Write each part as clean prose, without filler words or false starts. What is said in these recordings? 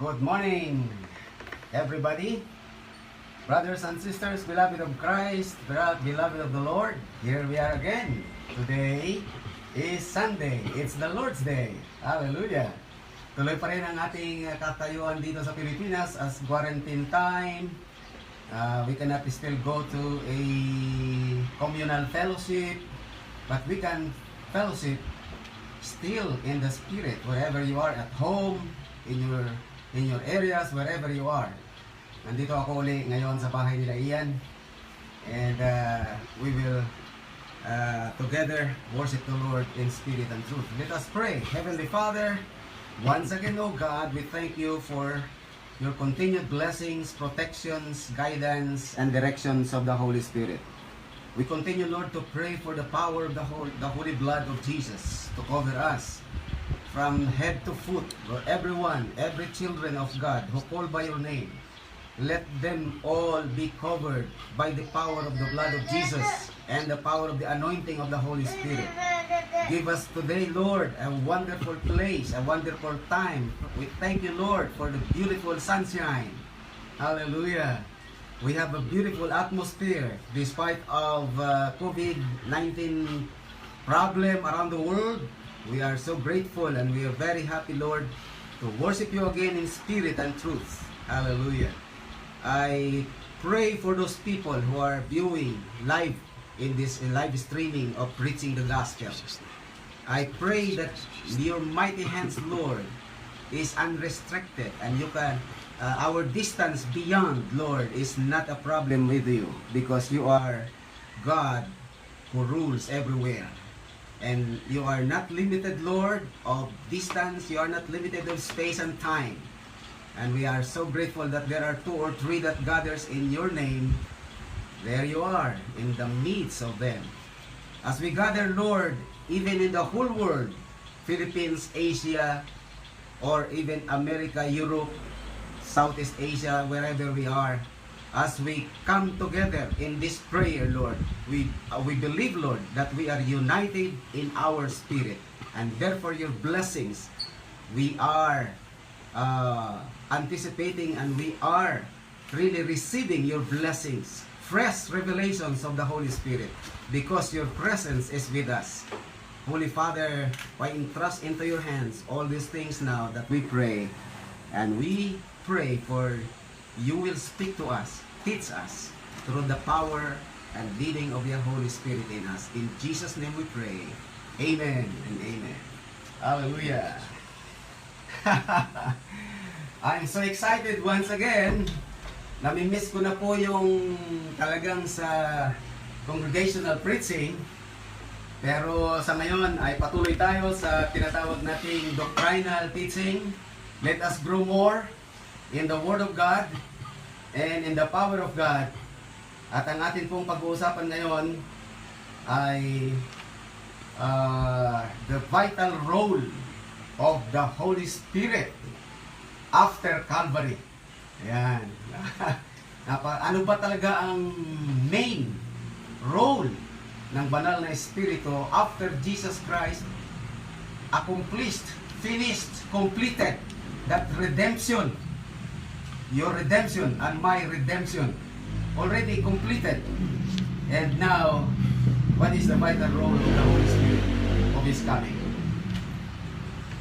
Good morning, everybody. Brothers and sisters, beloved of Christ, beloved of the Lord, here we are again. Today is Sunday. It's the Lord's Day. Hallelujah. Tuloy pa rin ang ating katayuan dito sa Pilipinas as quarantine time. We cannot still go to a communal fellowship, but we can fellowship still in the Spirit, wherever you are, at home, in your areas, wherever you are. Nandito ako uli ngayon sa bahay nila Ian, and we will together worship the Lord in spirit and truth. Let us pray. Heavenly Father, once again, oh God, we thank you for your continued blessings, protections, guidance, and directions of the Holy Spirit. We continue, Lord, to pray for the power of the holy blood of Jesus to cover us from head to foot, Lord, everyone, every children of God who call by your name. Let them all be covered by the power of the blood of Jesus and the power of the anointing of the Holy Spirit. Give us today, Lord, a wonderful place, a wonderful time. We thank you, Lord, for the beautiful sunshine. Hallelujah. We have a beautiful atmosphere despite of COVID-19 problem around the world. We are so grateful and we are very happy, Lord, to worship you again in spirit and truth. Hallelujah. I pray for those people who are viewing live in this live streaming of preaching the gospel. I pray that your mighty hands, Lord, is unrestricted, and you can our distance beyond, Lord, is not a problem with you, because you are God who rules everywhere. And you are not limited, Lord, of distance. You are not limited of space and time. And we are so grateful that there are 2 or 3 that gathers in your name. There you are, in the midst of them. As we gather, Lord, even in the whole world, Philippines, Asia, or even America, Europe, Southeast Asia, wherever we are, as we come together in this prayer, Lord, we believe, Lord, that we are united in our spirit, and therefore your blessings, we are anticipating, and we are really receiving your blessings, fresh revelations of the Holy Spirit, because your presence is with us. Holy Father, I entrust into your hands all these things now that we pray, and we pray for you will speak to us, teach us through the power and leading of your Holy Spirit in us. In Jesus' name we pray. Amen and amen. Hallelujah. I'm so excited once again. Namimiss ko na po yung talagang sa congregational preaching. Pero sa ngayon ay patuloy tayo sa tinatawag nating doctrinal teaching. Let us grow more in the Word of God and in the power of God. At ang atin pong pag-uusapan ngayon ay the vital role of the Holy Spirit after Calvary. Ayan. Ano ba talaga ang main role ng banal na Espiritu after Jesus Christ accomplished, finished, completed that redemption? Your redemption and my redemption already completed. And now, what is the vital role of the Holy Spirit of His coming?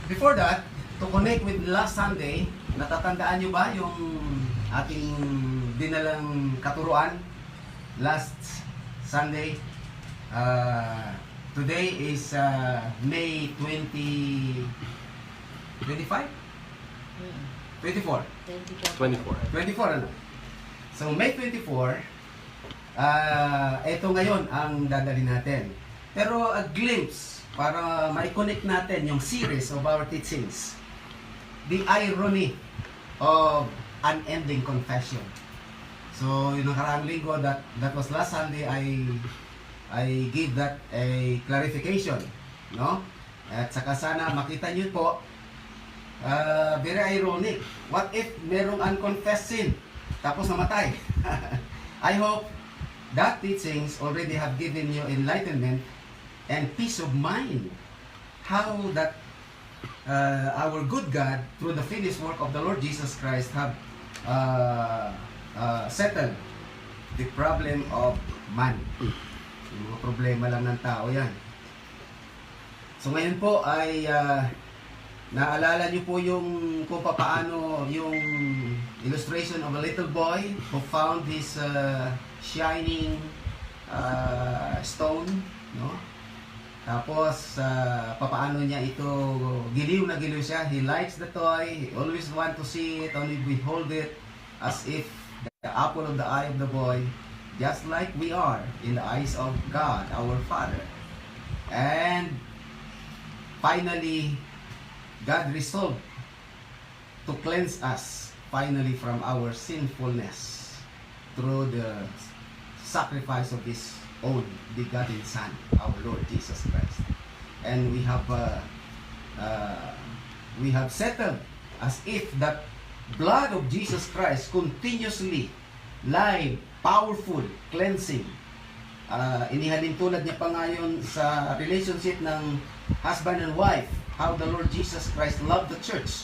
Before that, to connect with last Sunday, natatandaan nyo ba yung ating dinalang katuruan last Sunday? Today is May 25? 24. 24 ano? So May 24, ito ngayon ang dadalhin natin. Pero a glimpse para ma-connect natin yung series of our teachings. The irony of unending confession. So yung nakaraang linggo, that was last Sunday, I gave that a clarification, no? At saka sana makita niyo po, very ironic. What if merong unconfessed sin tapos namatay? I hope that teachings already have given you enlightenment and peace of mind. How that our good God, through the finished work of the Lord Jesus Christ, have settled the problem of man. Yung mga problema lang ng tao yan. So ngayon po ay naalala niyo po yung kung paano yung illustration of a little boy who found his shining stone, no? Tapos papaano niya ito, giliw na giliw siya. He likes the toy, he always want to see it, only behold it as if the apple of the eye of the boy, just like we are in the eyes of God, our Father. And finally, God resolved to cleanse us finally from our sinfulness through the sacrifice of His own begotten Son, our Lord Jesus Christ. And we have settled as if that blood of Jesus Christ continuously live, powerful, cleansing. Inihalin tulad niya pa ngayon sa relationship ng husband and wife, how the Lord Jesus Christ loved the church.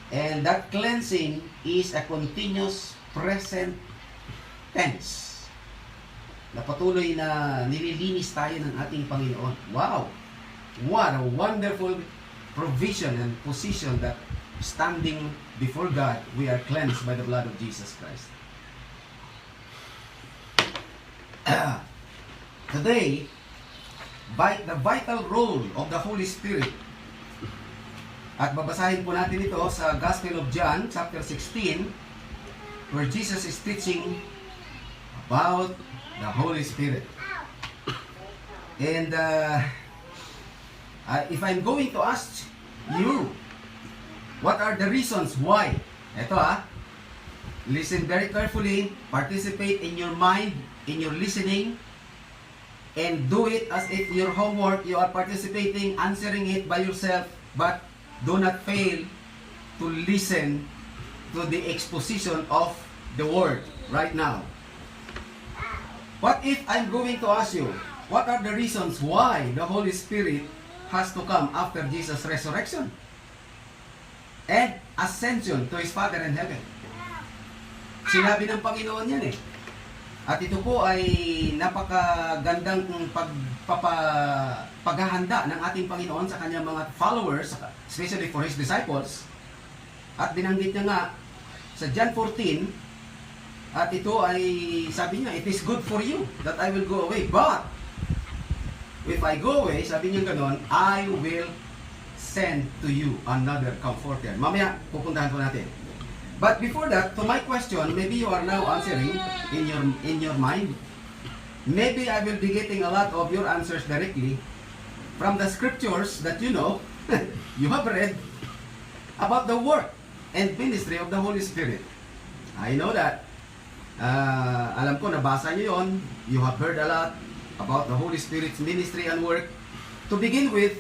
And that cleansing is a continuous present tense. Na patuloy na nililinis tayo ng ating Panginoon. Wow! What a wonderful provision and position that standing before God, we are cleansed by the blood of Jesus Christ. Today, by the vital role of the Holy Spirit, at babasahin po natin ito sa Gospel of John, chapter 16, where Jesus is teaching about the Holy Spirit. And if I'm going to ask you, what are the reasons why? Ito listen very carefully, participate in your mind, in your listening, and do it as if your homework, you are participating, answering it by yourself, but do not fail to listen to the exposition of the word right now. What if I'm going to ask you, what are the reasons why the Holy Spirit has to come after Jesus' resurrection and ascension to His Father in heaven? Sinabi ng Panginoon yan At ito po ay napakagandang paghahanda ng ating Panginoon sa kanyang mga followers, especially for His disciples. At binanggit niya nga sa John 14, at ito ay sabi niya, it is good for you that I will go away. But if I go away, sabi niya ganon, I will send to you another comforter. Mamaya pupuntahan po natin. But before that, to my question, maybe you are now answering in your mind. Maybe I will be getting a lot of your answers directly from the scriptures that you know, you have read about the work and ministry of the Holy Spirit. I know that. Alam ko, nabasa niyo yon. You have heard a lot about the Holy Spirit's ministry and work. To begin with,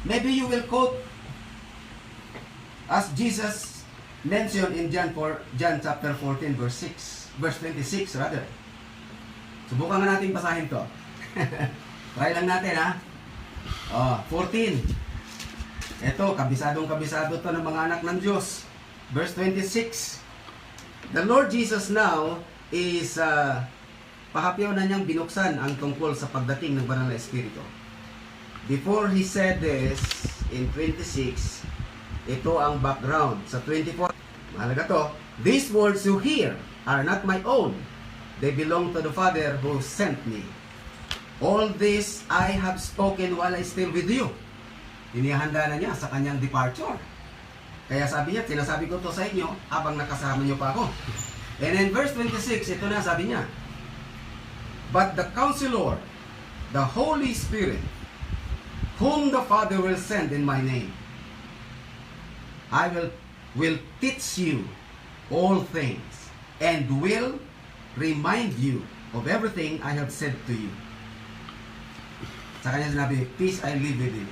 maybe you will quote as Jesus mentioned in John chapter 14 verse 26 rather. Subukan nga natin basahin to. Try lang natin 14. Ito, kabisado to ng mga anak ng Diyos. Verse 26. The Lord Jesus now is pahapyaw na niyang binuksan ang tungkol sa pagdating ng Banal na Espiritu. Before He said this in 26, ito ang background. Sa 24, mahalaga to. These words you hear are not my own. They belong to the Father who sent me. All this I have spoken while I still with you. Inihanda na niya sa kanyang departure. Kaya sabi niya, sinasabi ko to sa inyo habang nakasama niyo pa ako. And in verse 26, ito na sabi niya, but the Counselor, the Holy Spirit, whom the Father will send in my name, I will teach you all things and will remind you of everything I have said to you. Sa kanya sinabi, peace I leave with you.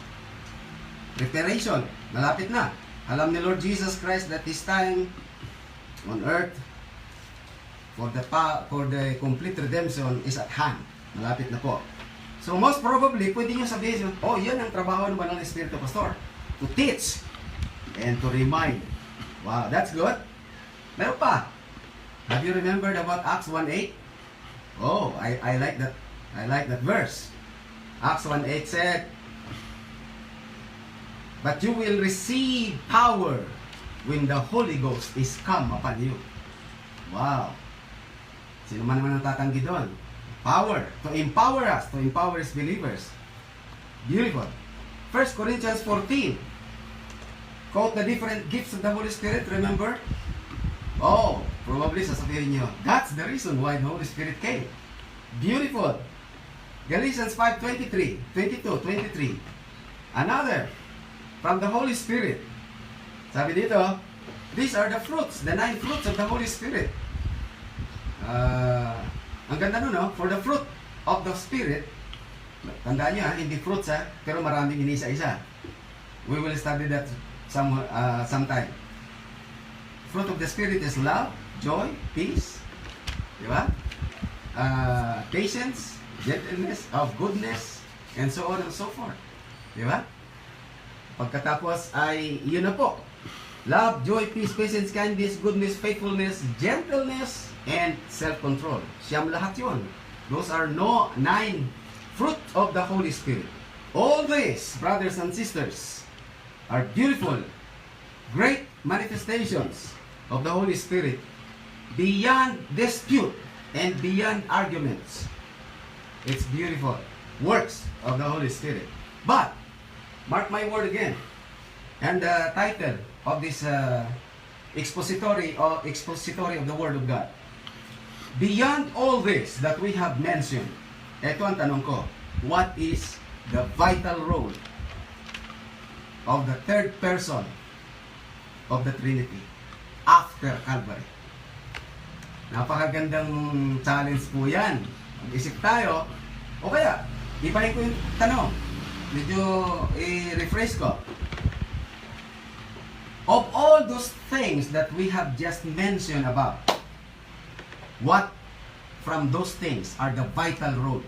Preparation, malapit na. Alam ni Lord Jesus Christ that His time on earth for the complete redemption is at hand. Malapit na po. So most probably, pwede nyo sabihin, oh, yan ang trabaho ng Banal na Espiritu, Pastor. To teach and to remind. Wow, that's good. Meron pa. Have you remembered about Acts 1:8? Oh, I like that. I like that verse. Acts 1:8 said, but you will receive power when the Holy Ghost is come upon you. Wow. Sino man naman ang tatanggi doon? Power. To empower us. To empower His believers. Beautiful. 1 Corinthians 14. Quote the different gifts of the Holy Spirit. Remember? Oh, probably sasabihin nyo, that's the reason why the Holy Spirit came. Beautiful. Galatians 5:23, 22, 23. Another. From the Holy Spirit. Sabi dito, these are the fruits, the 9 fruits of the Holy Spirit. Ang ganda nun, no? For the fruit of the Spirit, tandaan nyo, hindi fruits, pero maraming inisa-isa. We will study that sometime. Fruit of the Spirit is love, joy, peace, di ba? Patience, gentleness, of goodness, and so on and so forth. Di ba? Pagkatapos ay, yun na po. Love, joy, peace, patience, kindness, goodness, faithfulness, gentleness, and self-control. Siyam lahat yun. Those are 9 fruit of the Holy Spirit. All these, brothers and sisters, are beautiful, great manifestations of the Holy Spirit beyond dispute and beyond arguments. It's beautiful works of the Holy Spirit. But, mark my word again, and the title of this expository of the Word of God. Beyond all this that we have mentioned, ito ang tanong ko, what is the vital role of the third person of the Trinity after Calvary? Napakagandang challenge po yan. Mag-isip tayo, o kaya, ibahin ko yung tanong, medyo i-refresh ko. Of all those things that we have just mentioned about, what from those things are the vital role?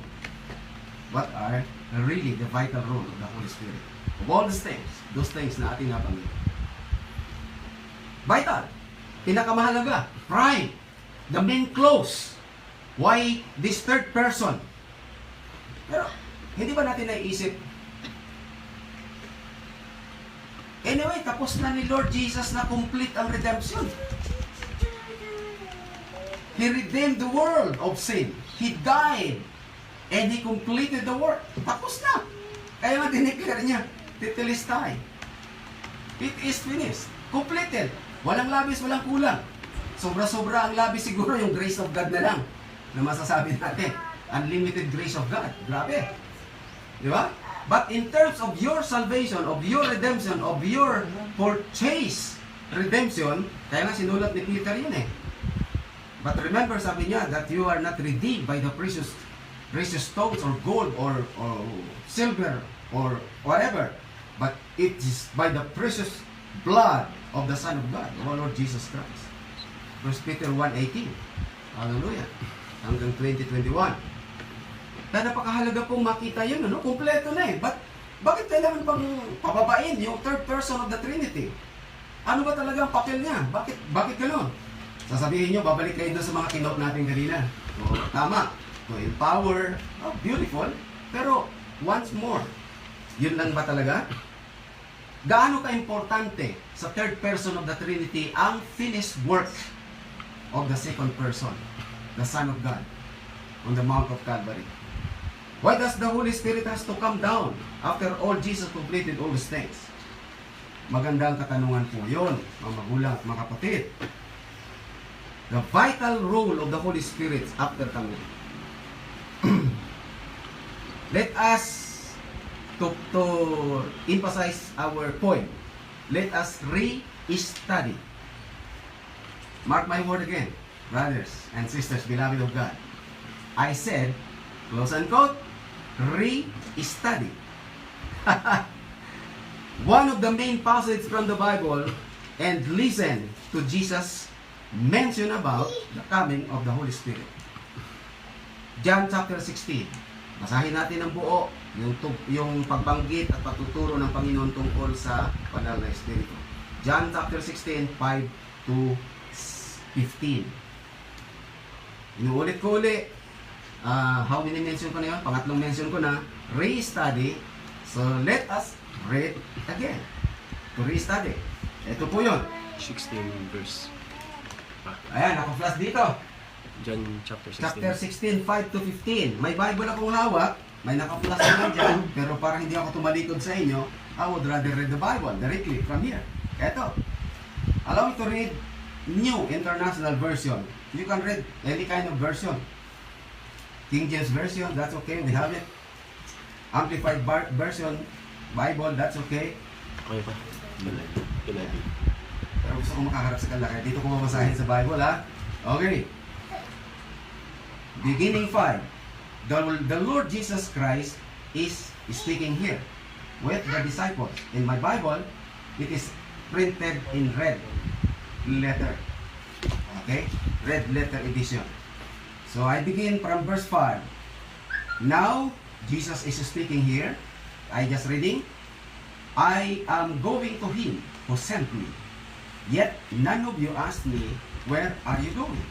What are really the vital role of the Holy Spirit? Of all those things na ating napanggit. Vital, pinakamahalaga, prime, the main clause. Why this third person? Pero, hindi ba natin naiisip, anyway, tapos na ni Lord Jesus na complete ang redemption. He redeemed the world of sin. He died. And He completed the work. Tapos na. Kaya nga dineclare niya, Tetelestai. It is finished. Completed. Walang labis, walang kulang. Sobra-sobra ang labis siguro yung grace of God na lang na masasabi natin. Unlimited grace of God. Grabe. Di ba? But in terms of your salvation, of your redemption, of your purchase redemption, kaya nga sinulat ni Peter yun eh. But remember, sabi niya, that you are not redeemed by the precious stones or gold or silver or whatever, but it is by the precious blood of the Son of God, our Lord Jesus Christ. 1 Peter 1:18. Hallelujah. Hanggang 20:21. Kaya napakahalaga pong makita yun, ano? Kompleto na eh. Bakit kailangan pang pababain yung third person of the Trinity? Ano ba talaga ang papel niya? Bakit gano'n? Sasabihin nyo, babalik kayo doon sa mga kinote natin kanina. So, tama. To empower. Oh, beautiful. Pero, once more, yun lang ba talaga? Gaano ka-importante sa third person of the Trinity ang finished work of the second person, the Son of God, on the Mount of Calvary? Why does the Holy Spirit has to come down after all Jesus completed all these things? Magandang katanungan po yun, mga magulang at mga kapatid. The vital role of the Holy Spirit after coming. Let us, to emphasize our point, let us re-study. Mark my word again, brothers and sisters, beloved of God. I said, close and quote, re-study. One of the main passages from the Bible, and listen to Jesus mention about the coming of the Holy Spirit. John chapter 16, Basahin natin ang buo, yung pagbanggit at pagtuturo ng Panginoon tungkol sa banal na Espiritu. John chapter 16, 5 to 15. Inuulit ko uli. How many mention ko na yun? Pangatlong mention ko na. Re-study. So, let us read again. To re-study. Ito po yun. 16 verse. Ayan, naka-flash dito. John chapter 16. Chapter 16, 5 to 15. May Bible akong hawak. May naka-flash naman dyan. Pero para hindi ako tumalikod sa inyo, I would rather read the Bible directly from here. Eto. Allow me to read New International Version. You can read any kind of version. King James Version, that's okay. We have it. Amplified Version, Bible, that's okay. Okay pa. Kinabi. Pero gusto ko makaharap sa kanila. Kaya dito ko mabasahin sa Bible, ha? Okay. Beginning 5. The Lord Jesus Christ is speaking here with the disciples. In my Bible, it is printed in red letter. Okay? Red letter edition. So I begin from verse 5. Now, Jesus is speaking here. I just reading. I am going to him who sent me. Yet none of you asked me, where are you going?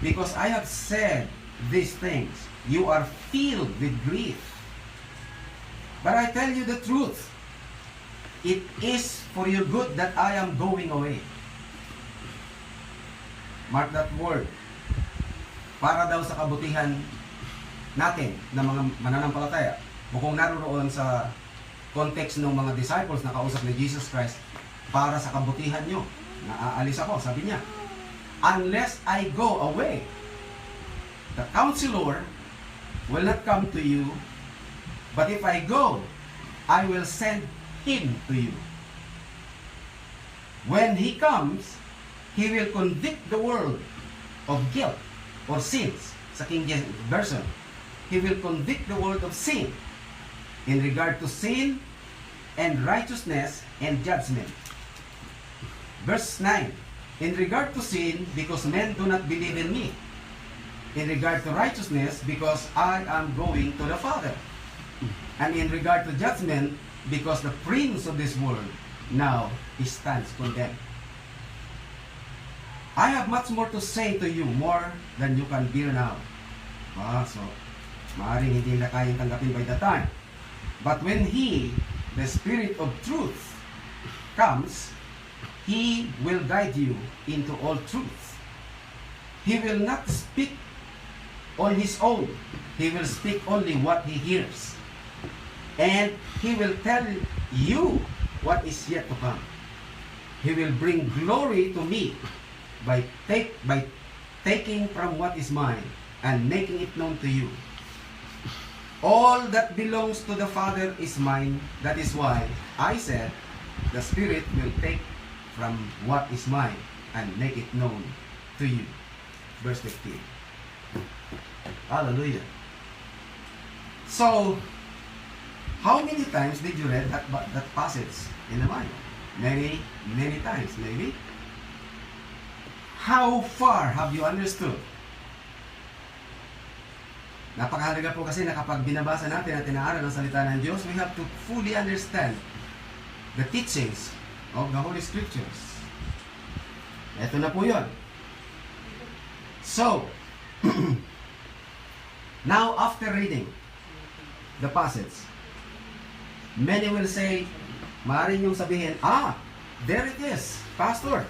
Because I have said these things, you are filled with grief. But I tell you the truth. It is for your good that I am going away. Mark that word. Para daw sa kabutihan natin na mga mananampalataya. O kung naroon sa context ng mga disciples na kausap ni Jesus Christ, para sa kabutihan nyo, na aalis ako, sabi niya. Unless I go away, the counselor will not come to you, but if I go, I will send him to you. When he comes, he will convict the world of guilt or sins. Sa King James Version, he will convict the world of sin in regard to sin and righteousness and judgment. Verse 9, in regard to sin, because men do not believe in me. In regard to righteousness, because I am going to the Father. And in regard to judgment, because the prince of this world now stands condemned. I have much more to say to you, more than you can bear now. So, maaaring hindi na kayang tanggapin by the time. But when He, the Spirit of truth, comes, He will guide you into all truth. He will not speak on His own. He will speak only what He hears. And He will tell you what is yet to come. He will bring glory to me by taking from what is mine and making it known to you. All that belongs to the Father is mine. That is why I said, the Spirit will take from what is mine and make it known to you. Verse 15. Hallelujah. So, how many times did you read that passage in the Bible? Many times, maybe. How far have you understood? Napakahalaga po kasi na kapag binabasa natin at inaaral ang salita ng Diyos, we have to fully understand the teachings of the Holy Scriptures. Ito na po yun. So, now after reading the passage, many will say, maaaring yung sabihin, there it is, Pastor.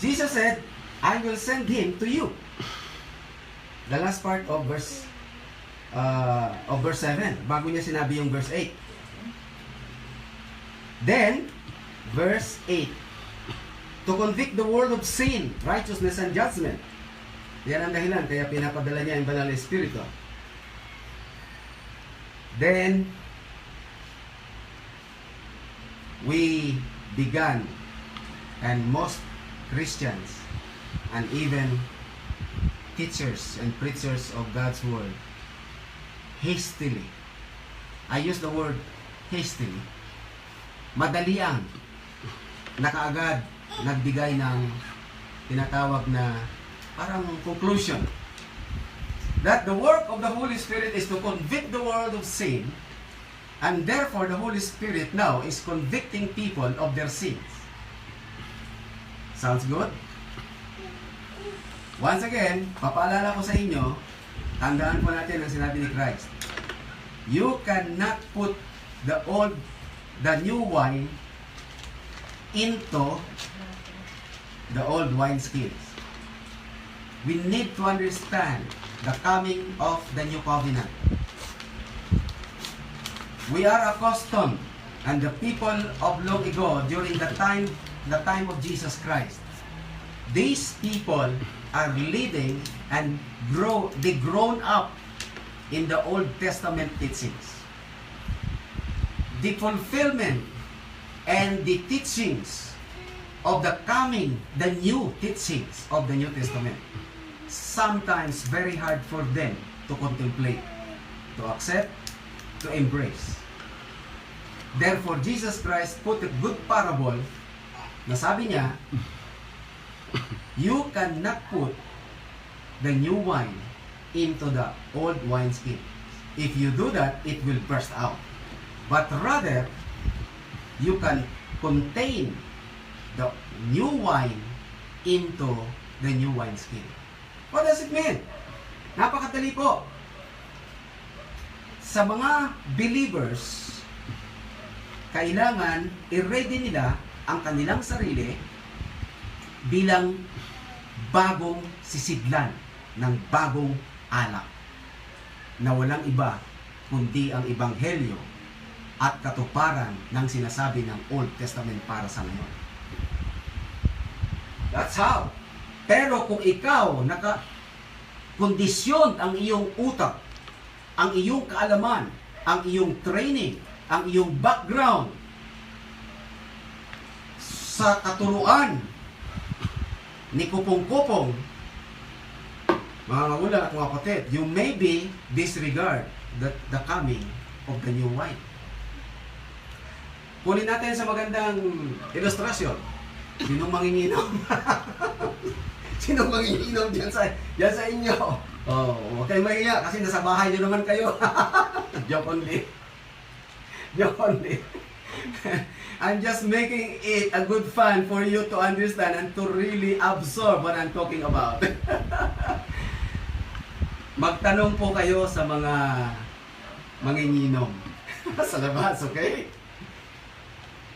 Jesus said, I will send him to you. The last part of verse 7, bago niya sinabi yung verse 8. Then, verse 8, to convict the world of sin, righteousness, and judgment. Yan ang dahilan, kaya pinapadala niya yung banal na Espiritu. Then, we began, and most Christians, and even teachers and preachers of God's Word, hastily, I use the word hastily, madaliang, nakaagad, nagbigay ng tinatawag na parang conclusion that the work of the Holy Spirit is to convict the world of sin, and therefore the Holy Spirit now is convicting people of their sins. Sounds good? Once again, papaalala ko sa inyo, tandaan po natin ang sinabi ni Christ. You cannot put the new wine into the old wineskins. We need to understand the coming of the new covenant. We are accustomed, and the people of long ago, during the time of Jesus Christ, these people are living and they grown up in the Old Testament teachings. The fulfillment and the teachings of the new teachings of the New Testament, sometimes very hard for them to contemplate, to accept, to embrace. Therefore, Jesus Christ put a good parable na sabi niya, you cannot put the new wine into the old wineskin. If you do that, it will burst out. But rather, you can contain the new wine into the new wineskin. What does it mean? Napakadali po. Sa mga believers, kailangan i-ready nila ang kanilang sarili bilang bagong sisidlan ng bagong alak na walang iba kundi ang ebanghelyo at katuparan ng sinasabi ng Old Testament para sa ngayon. That's how. Pero kung ikaw kondisyon ang iyong utak, ang iyong kaalaman, ang iyong training, ang iyong background sa katuruan ni Kupong-Kupong, mga magulang at mga kapatid, you maybe disregard the coming of the new wine. Kunin natin sa magandang ilustrasyon. Sinong manginginom? Sinong manginginom dyan sa inyo? Oh, huwag kayong mahiya kasi nasa bahay nyo naman kayo. Joke only. Joke only. I'm just making it a good fun for you to understand and to really absorb what I'm talking about. Magtanong po kayo sa mga manginginom sa labas, okay?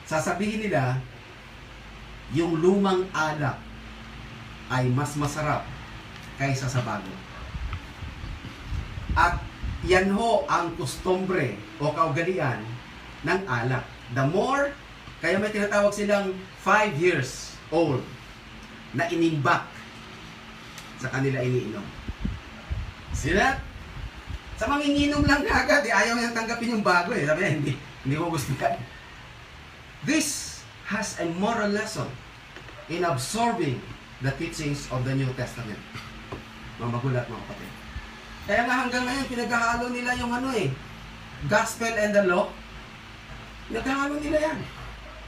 Sasabihin nila, yung lumang alak ay mas masarap kaysa sa bago. At yan ho ang kustombre o kaugalian ng alak. The more, kaya may tinatawag silang 5 years old na inimbak sa kanila iniinom. Sila, sa manginginom lang agad, ayaw niyang tanggapin yung bago eh. Sabi niya, hindi ko gusto yan. This has a moral lesson in absorbing the teachings of the New Testament. Mga magulat, mga kapatid. Kaya nga hanggang ngayon, pinaghahalo nila yung gospel and the law. Pinaghahalo nila yan.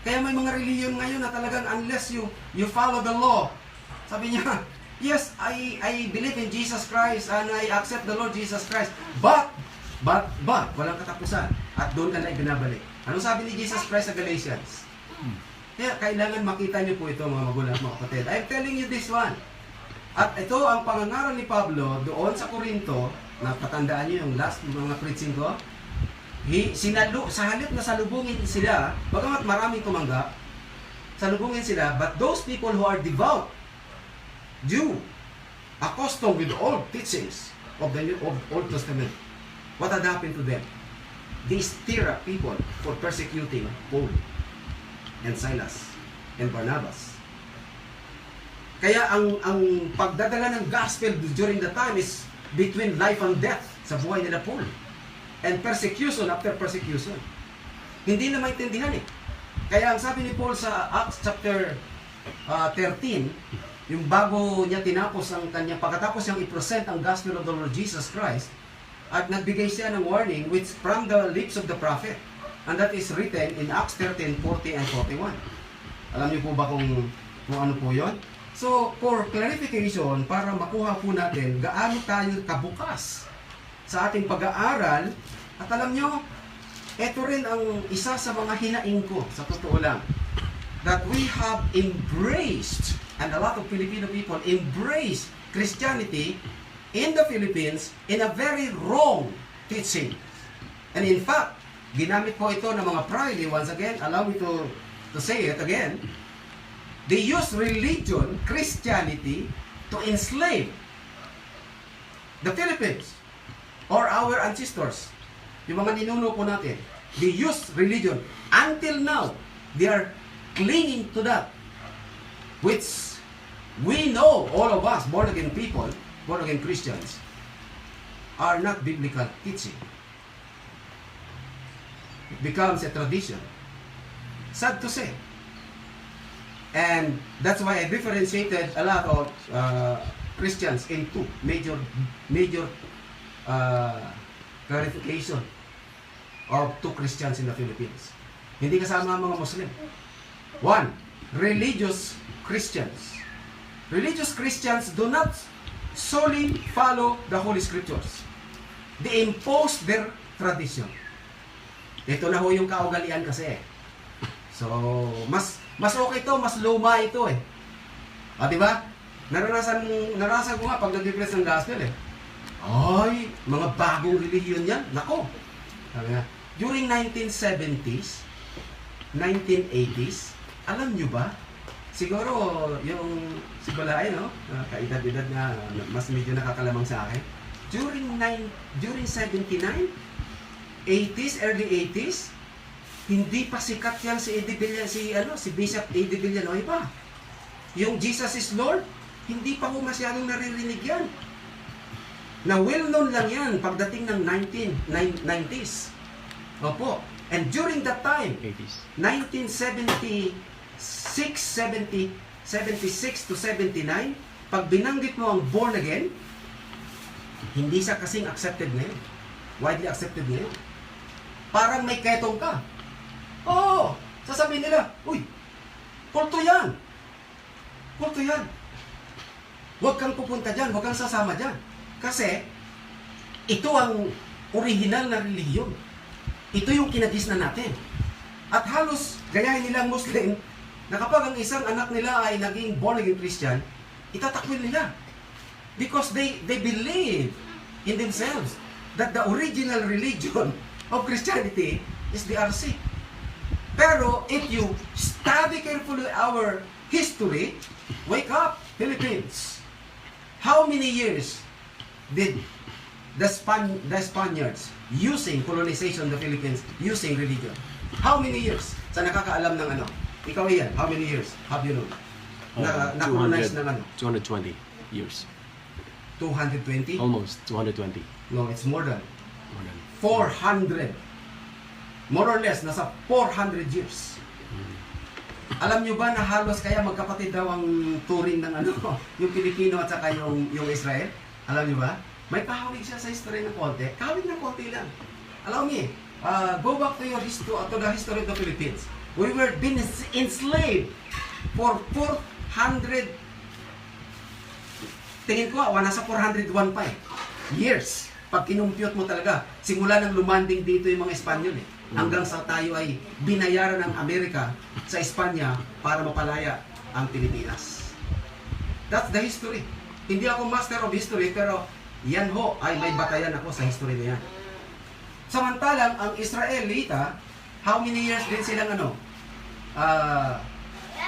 Kaya may mga religion ngayon na talagang unless you follow the law, sabi niya, yes, I believe in Jesus Christ and I accept the Lord Jesus Christ. But, walang katapusan. At doon ka na ibinabalik. Anong sabi ni Jesus Christ sa Galatians? Kaya kailangan makita niyo po ito, mga magulang, mga kapatid. I'm telling you this one. At ito ang pangangaral ni Pablo doon sa Corinto, na patandaan niyo yung last mga preaching ko, sa halip na salubungin sila, bagamat maraming tumanggap, salubungin sila, but those people who are devout, Jew, accustomed with the old teachings of the Old Testament, what had happened to them? They stir up people for persecuting Paul and Silas and Barnabas. Kaya ang pagdadala ng gospel during the time is between life and death sa buhay nila Paul. And persecution after persecution. Hindi na maintindihan eh. Kaya ang sabi ni Paul sa Acts chapter 13, yung bago niya tinapos ang kanya, pagkatapos niyang i-present ang gospel of the Lord Jesus Christ, at nagbigay siya ng warning which from the lips of the prophet. And that is written in Acts 13:40 and 41. Alam niyo po ba kung ano po yun? So, for clarification, para makuha po natin gaano tayo kabukas sa ating pag-aaral, at alam nyo, ito rin ang isa sa mga hinaing ko, sa totoo lang, that we have embraced, and a lot of Filipino people embrace Christianity in the Philippines in a very wrong teaching. And in fact, ginamit ko ito ng mga pride, once again, allow me to say it again, they use religion, Christianity, to enslave the Philippines or our ancestors. Yung mga ninuno po natin, they use religion. Until now, they are clinging to that, which we know, all of us, born-again people, born-again Christians, are not biblical teaching. It becomes a tradition. Sad to say. And that's why I differentiated a lot of Christians into major clarification of two Christians in the Philippines. Hindi kasama ang mga Muslim. One, religious Christians. Religious Christians do not solely follow the Holy Scriptures. They impose their tradition. Ito na ho yung kaugalian kasi. So, mas okay to, mas luma ito eh. O, diba? Naranasan ko nga pag nag-repress ng gospel eh. Ay, mga bagong religion yan. Nako. Sabi nga, during 1970s, 1980s, alam nyo ba? Siguro, yung si Balay, no? Kaedad-edad na mas medyo nakakalamang sa akin. During 79, 80s, early 80s, hindi pa sikat yan si Bishop Eddie Villanueva. Yung Jesus is Lord, hindi pa ko masyadong naririnig yan. Na well-known lang yan pagdating ng 1990s. Opo. And during that time, 80s. 1976 to 79, pag binanggit mo ang born again, hindi siya kasing accepted ngayon. Widely accepted ngayon. Parang may ketong ka. Oo, sasabihin nila, uy, kulto yan. Kulto yan. Huwag kang pupunta dyan, huwag kang sasama dyan. Kasi, ito ang original na relihiyon. Ito yung kinadisna natin. At halos gayahin nilang Muslim na kapag ang isang anak nila ay naging born-again Christian, itatakwil nila. Because they believe in themselves that the original religion of Christianity is the RC. Pero if you study carefully our history, wake up, Philippines. How many years did the Spaniards using colonization of the Philippines using religion? How many years? Sa nakakaalam ng ano? Ikaw yan, how many years have you known? Na-colonize ng ano? 220 years. 220? Almost 220. No, it's more than More than 400. More or less, nasa 400 years. Alam nyo ba na halos kaya magkapatid daw ang turing ng ano, yung Pilipino at saka yung Israel? Alam nyo ba? May kahawig siya sa history ng konti. Kahawig ng konti lang. Allow me, go back to your history, to the history of the Philippines. We were being enslaved for 400, tingin ko, nasa 401 pa eh, years. Pag kinumpute mo talaga, simula nang lumanding dito yung mga Espanyol eh. Hanggang sa tayo ay binayaran ng Amerika sa Espanya para mapalaya ang Pilipinas. That's the history. Hindi ako master of history, pero yan ho ay may batayan ako sa history na yan. Samantalang ang Israelita, how many years din silang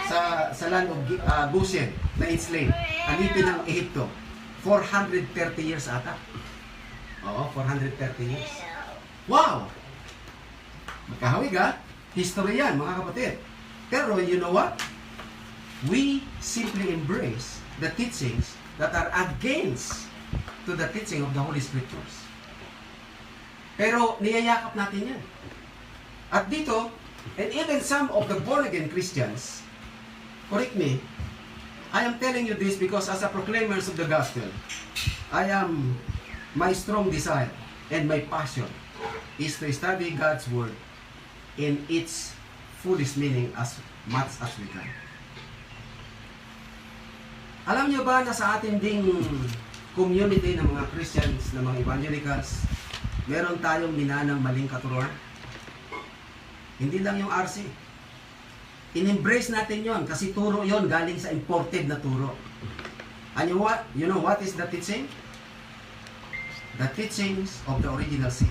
sa land of Goshen na enslaved, alipin ng Ehipto? 430 years ata. Oo, 430 years. Wow! Magkahawig ha? History yan, mga kapatid. Pero you know what? We simply embrace the teachings that are against to the teaching of the Holy Scriptures. Pero niyayakap natin yan. At dito, and even some of the born-again Christians, correct me, I am telling you this because as a proclaimers of the gospel, my strong desire and my passion is to study God's Word in its fullest meaning as much as we can. Alam niyo ba na sa ating ding community ng mga Christians, ng mga evangelicals, meron tayong minanang maling katuruan? Hindi lang yung RC. In-embrace natin yon kasi turo yon galing sa imported na turo. And you know what is the teaching? The teachings of the original sin.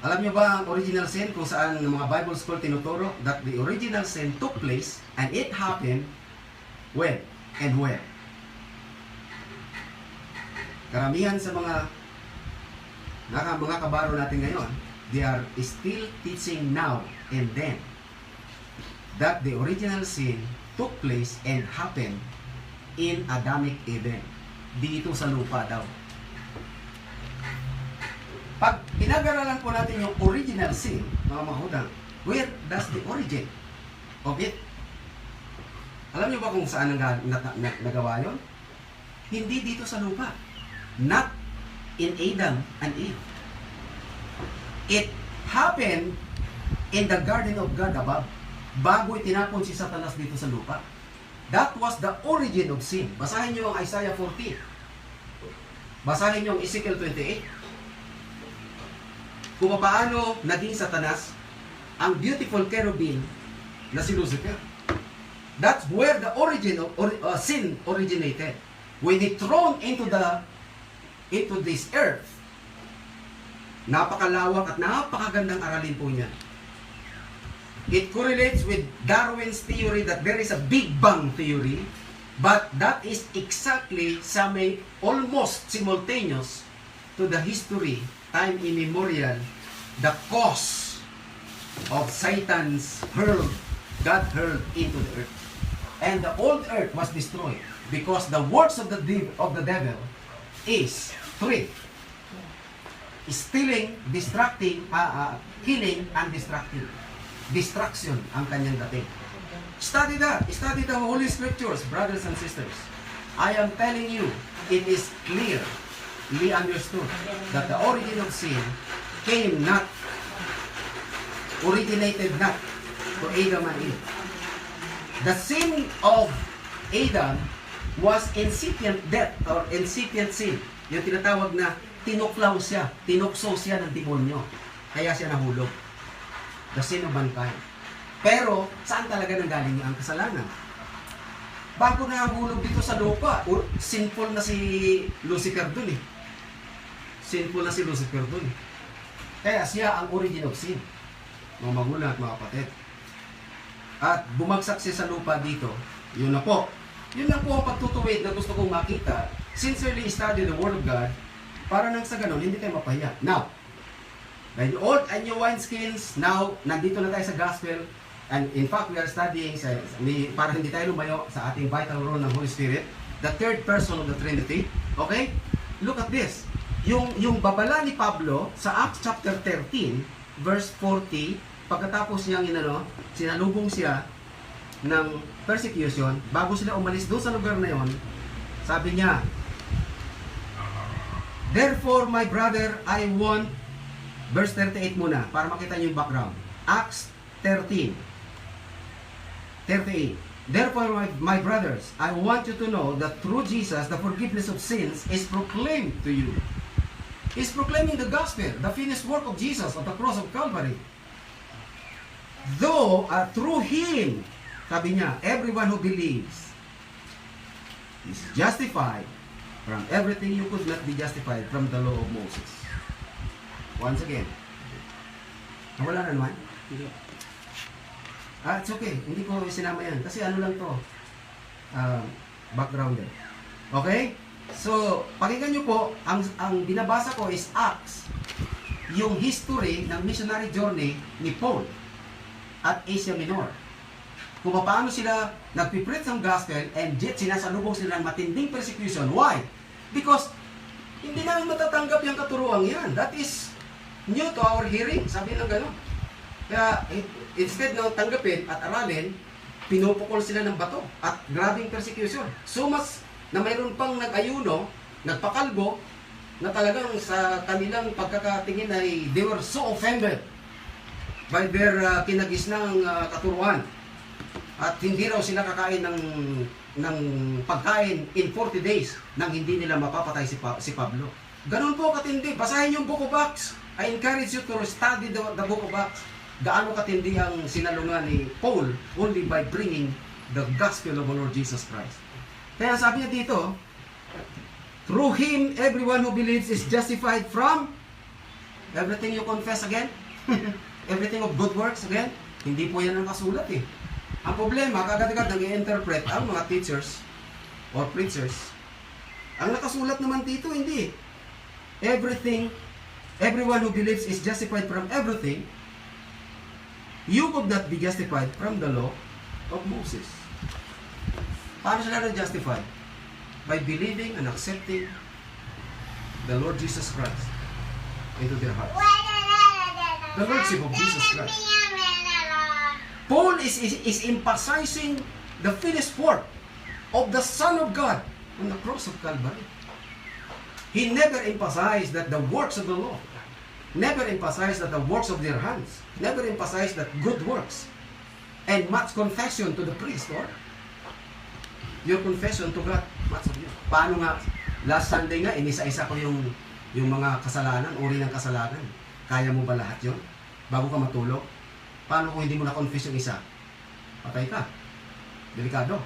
Alam niyo ba ang original sin kung saan ng mga Bible school tinuturo that the original sin took place and it happened when and where? Karamihan sa mga kabaro natin ngayon, they are still teaching now and then that the original sin took place and happened in Adamic Eden. Dito sa lupa daw. Pag pinag-aralan po natin yung original sin, mga mahudang, where does the origin of it? Alam niyo ba kung saan nagawa yun? Hindi dito sa lupa. Not in Adam and Eve. It happened in the garden of God above, bago itinapon si Satanas dito sa lupa. That was the origin of sin. Basahin niyo ang Isaiah 40. Basahin niyo ang Ezekiel 28. Kung paano naging Satanas ang beautiful cherubim na si Lucifer. That's where the origin of sin originated. When it thrown into this earth, napakalawak at napakagandang aralin po niya. It correlates with Darwin's theory that there is a Big Bang theory, but that is exactly almost simultaneous to the history, time immemorial, the cause of Satan's God hurled into the earth. And the old earth was destroyed because the works of the devil is three: stealing, distracting, killing, and destructing. Distraction ang kanyang dating. Study that. Study the Holy Scriptures, brothers and sisters. I am telling you, it is clearly understood that the origin of sin originated not to Adam and Eve. The sin of Adam was incipient death or incipient sin. Yung tinatawag na tinuklaw siya, tinukso siya ng demonyo. Kaya siya nahulog. The sin of mankind. Pero, saan talaga nanggaling ang kasalanan? Bago nahulog dito sa lupa, sinful na si Lucifer dun eh. Sinful na si Lucifer dun. Kaya siya ang origin of sin. Mga magulang at mga kapatid. At bumagsak siya sa lupa dito. Yun na po. Yun lang po ang pagtutuwid na gusto kong makita. Sincerely study the Word of God para nang sa ganun, hindi tayo mapahiya. Now, by the old and new wineskins, now, nandito na tayo sa gospel. And in fact, we are studying, para hindi tayo lumayo sa ating vital role ng Holy Spirit, the third person of the Trinity. Okay? Look at this. Yung babala ni Pablo sa Acts chapter 13, verse 40, pagkatapos niyang sinalubong siya ng persecution, bago sila umalis doon sa lugar na yon, sabi niya, therefore, my brother, I want, verse 38 muna, para makita niyo yung background. Acts 13, 38. Therefore, my brothers, I want you to know that through Jesus, the forgiveness of sins is proclaimed to you. He's proclaiming the gospel, the finished work of Jesus on the cross of Calvary. Though, through Him, sabi niya, everyone who believes is justified from everything you could not be justified from the law of Moses. Once again. Nawala na naman? Hindi. It's okay. Hindi ko sinama yan. Kasi ano lang to. Background din. Okay? So, pakinggan nyo po, ang binabasa ko is Acts. Yung history ng missionary journey ni Paul at Asia Minor. Kung paano sila nagpipreach ng gospel and yet sinasalubong sila ng matinding persecution. Why? Because hindi namin matatanggap yung katuruan yan. That is new to our hearing. Sabi lang gano'n. Kaya instead na tanggapin at aralin, pinupukol sila ng bato at grabing persecution. So mas na mayroon pang nag-ayuno, nagpakalbo, na talagang sa kanilang pagkakatingin ay they were so offended by their kinagisnang katuruan. At hindi raw sila kakain ng pagkain in 40 days nang hindi nila mapapatay si Pablo. Ganun po katindi. Basahin yung Book of Acts. I encourage you to study the Book of Acts. Gaano katindi ang sinalungan ni Paul only by bringing the gospel of our Lord Jesus Christ. Kaya sabi niya dito, through Him, everyone who believes is justified from everything you confess again. Everything of good works again. Hindi po yan ang kasulat eh. Ang problema, kagad-agad nag-i-interpret ang mga teachers or preachers. Ang nakasulat naman dito, hindi. Everyone who believes is justified from everything. You could not be justified from the law of Moses. Paano sila na-justify? By believing and accepting the Lord Jesus Christ into their hearts. The Lordship of Jesus Christ. Paul is emphasizing the finished work of the Son of God on the cross of Calvary. He never emphasized that the works of the law, never emphasized that the works of their hands, never emphasized that good works, and much confession to the priest, or your confession to God, much of you. Paano nga, last Sunday nga, inisa-isa ko yung mga kasalanan, uri ng kasalanan. Kaya mo ba lahat yun? Bago ka matulog? Paano kung hindi mo na-confess yung isa? Patay ka. Delikado.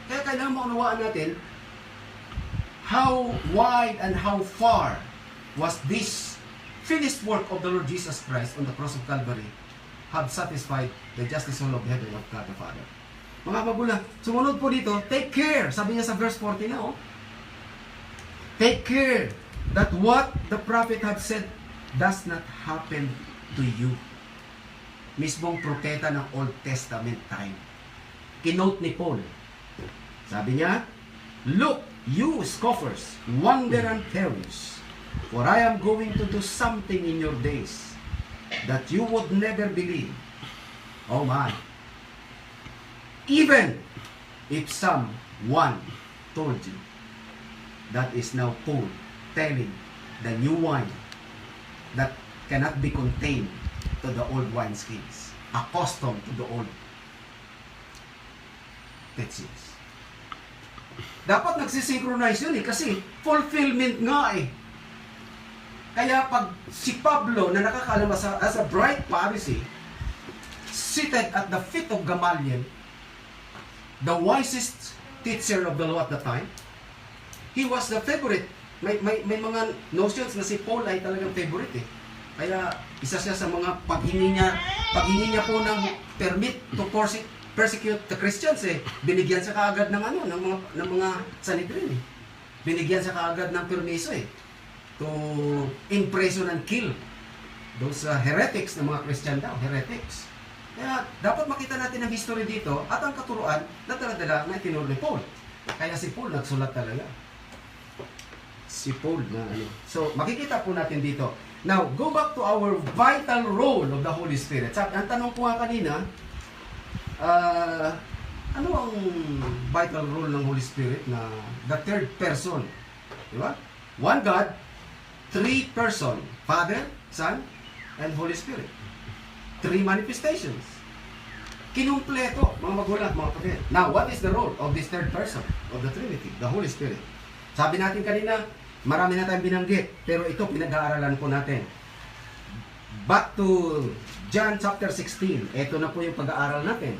Kaya kailangan maunawaan natin how wide and how far was this finished work of the Lord Jesus Christ on the cross of Calvary have satisfied the justice of heaven of God the Father. Mga magulang, sumunod po dito, take care. Sabi niya sa verse 40 na, take care that what the prophet had said does not happen to you. Mismong propeta ng Old Testament time. Kinote ni Paul. Sabi niya, look, you scoffers, wonder and perish, for I am going to do something in your days that you would never believe. Oh my. Even if someone told you, that is now Paul telling the new wine that cannot be contained to the old wineskins, accustomed to the old teachings. Dapat nagsisynchronize yun kasi fulfillment nga eh. Kaya pag si Pablo na nakakaalam as a bright Pharisee, seated at the feet of Gamaliel, the wisest teacher of the law at the time, he was the favorite. May mga notions na si Paul ay talagang favorite eh. Kaya isa siya sa mga paghingi niya po ng permit to persecute the Christians eh. Binigyan siya kaagad ng mga Sanhedrin eh. Binigyan siya kaagad ng permiso eh to imprison and kill those heretics na mga Christian daw, heretics. Kaya dapat makita natin ang history dito at ang katuruan na dala-dala na itinuro ni Paul. Kaya si Paul nagsulat talaga. Si Paul na ano. So makikita po natin dito. Now, go back to our vital role of the Holy Spirit. Ang tanong ko nga kanina, ano ang vital role ng Holy Spirit na the third person? Di ba? One God, three person, Father, Son, and Holy Spirit. Three manifestations. Kinumpleto, mga magulang, mga kapatid. Now, what is the role of this third person of the Trinity, the Holy Spirit? Sabi natin kanina, marami na tayong binanggit, pero ito pinag-aaralan po natin. Back to John chapter 16. Ito na po yung pag-aaral natin.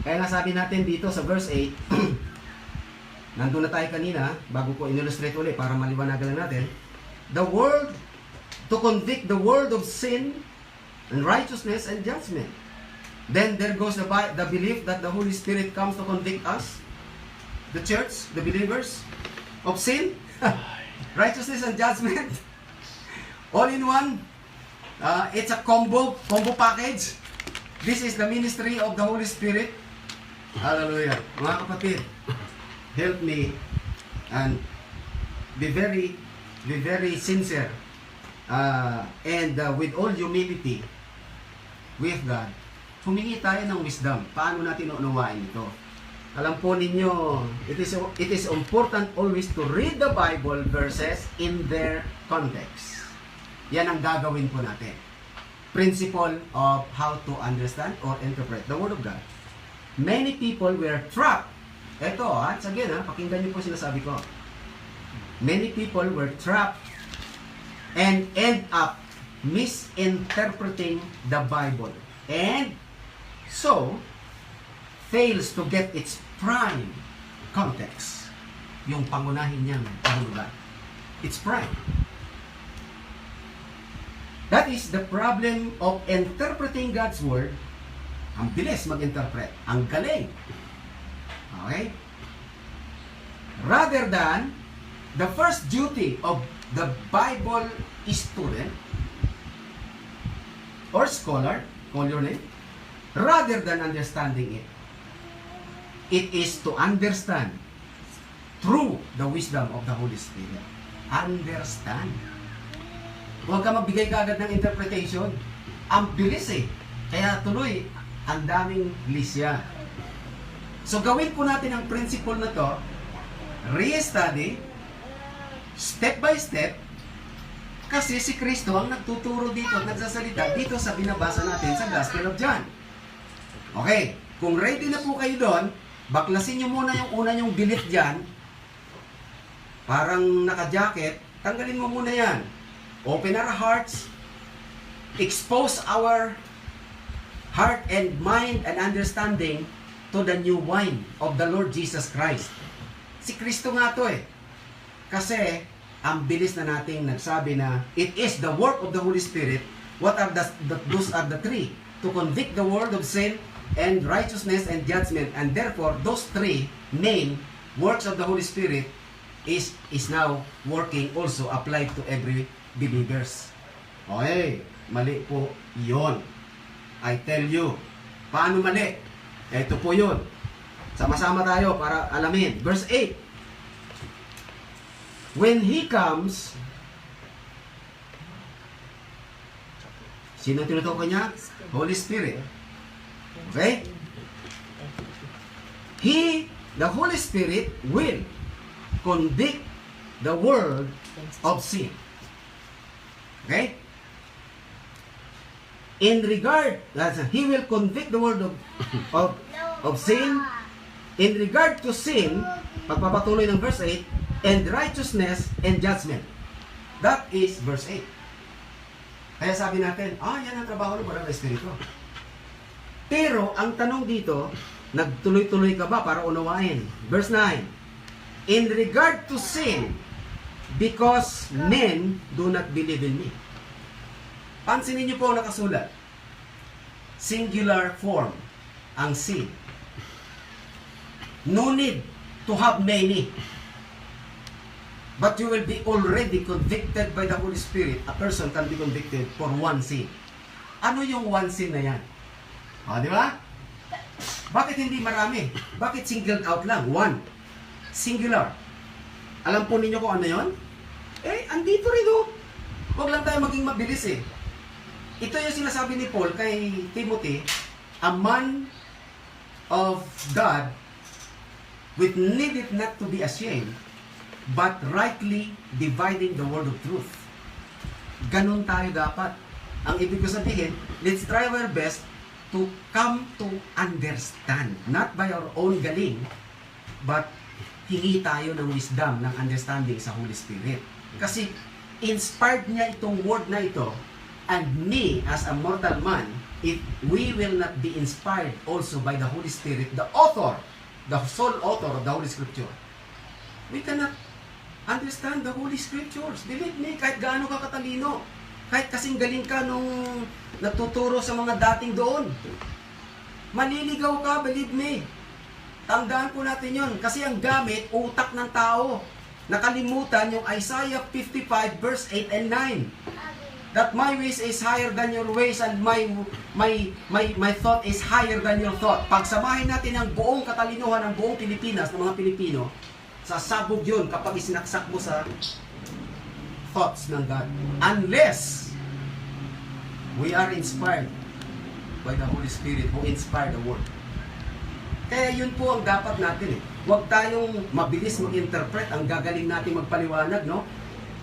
Kaya nga sabi natin dito sa verse 8, nandun na tayo kanina, bago ko in-illustrate ulit para maliwanagan lang natin, the world, to convict the world of sin and righteousness and judgment. Then there goes the belief that the Holy Spirit comes to convict us, the church, the believers, of sin, righteousness and judgment, all in one. It's a combo package. This is the ministry of the Holy Spirit. Hallelujah. Mga kapatid, help me and be very sincere and with all humility with God. Humingi tayo ng wisdom. Paano natin unawain ito? Alam po ninyo, it is important always to read the Bible verses in their context. Yan ang gagawin po natin. Principle of how to understand or interpret the Word of God. many people were trapped. Ito, again, pakinggan niyo po sinasabi ko. Many people were trapped and end up misinterpreting the Bible. And so, fails to get its prime context. Yung pangunahin niyang kahulugan. It's prime. That is the problem of interpreting God's Word. Ang bilis mag-interpret. Ang galing. Okay? Rather than the first duty of the Bible student or scholar, call your name, rather than understanding it, it is to understand through the wisdom of the Holy Spirit. Understand. Huwag ka magbigay kaagad ng interpretation. Ang bilis eh. Kaya tuloy, ang daming lisya. So gawin po natin ang principle na to, re-study, step by step, kasi si Kristo ang nagtuturo dito at nagsasalita dito sa binabasa natin sa Gospel of John. Okay, kung ready na po kayo doon, baklasin nyo muna yung una nyong bilit dyan, parang naka-jacket, tanggalin mo muna yan. Open our hearts, expose our heart and mind and understanding to the new wine of the Lord Jesus Christ. Si Kristo nga to eh. Kasi, ang bilis na nating nagsabi na it is the work of the Holy Spirit. What are those are the three? To convict the world of sin and righteousness and judgment. And therefore, those three main works of the Holy Spirit is now working also applied to every believers. Okay, mali po yon. I tell you. Paano mali? Ito po yun. Sama-sama tayo para alamin. Verse 8. When He comes, sino tinutukoy niya? Holy Spirit. Okay? The Holy Spirit will convict the world of sin. Okay? In regard, He will convict the world of sin. In regard to sin, pagpapatuloy ng verse 8, and righteousness and judgment. That is verse 8. Kaya sabi natin, yan ang trabaho ng Banal na Espiritu. Pero, ang tanong dito, nagtuloy-tuloy ka ba para unawain? Verse 9. In regard to sin, because men do not believe in me. Pansinin niyo po ang nakasulat. Singular form ang sin. No need to have many. But you will be already convicted by the Holy Spirit. A person can be convicted for one sin. Ano yung one sin na yan? Di ba? Bakit hindi marami? Bakit singled out lang? One. Singular. Alam po ninyo kung ano yon? Andito rin o. Huwag lang tayo maging mabilis eh. Ito yung sinasabi ni Paul kay Timothy, a man of God, which needed not to be ashamed, but rightly dividing the word of truth. Ganun tayo dapat. Ang ibig ko sabihin, let's try our best to come to understand. Not by our own galing, but hingi tayo ng wisdom, ng understanding sa Holy Spirit. Kasi inspired niya itong word na ito, and me as a mortal man, if we will not be inspired also by the Holy Spirit, the author, the sole author of the Holy Scripture, we cannot understand the Holy Scriptures. Believe me, kahit gaano ka katalino, kahit kasing galing ka nung natuturo sa mga dating doon, maliligaw ka, believe me. Tandaan po natin yon, kasi ang gamit, utak ng tao. Nakalimutan yung Isaiah 55 verse 8 and 9. That my ways is higher than your ways and my thought is higher than your thought. Pagsamahin natin ang buong katalinuhan ng buong Pilipinas, ng mga Pilipino, sasabog yun kapag isinaksak mo sa thoughts ng God. Unless we are inspired by the Holy Spirit who inspired the Word. Kaya yun po ang dapat natin eh. Huwag tayong mabilis mag-interpret, ang gagaling natin magpaliwanag, no?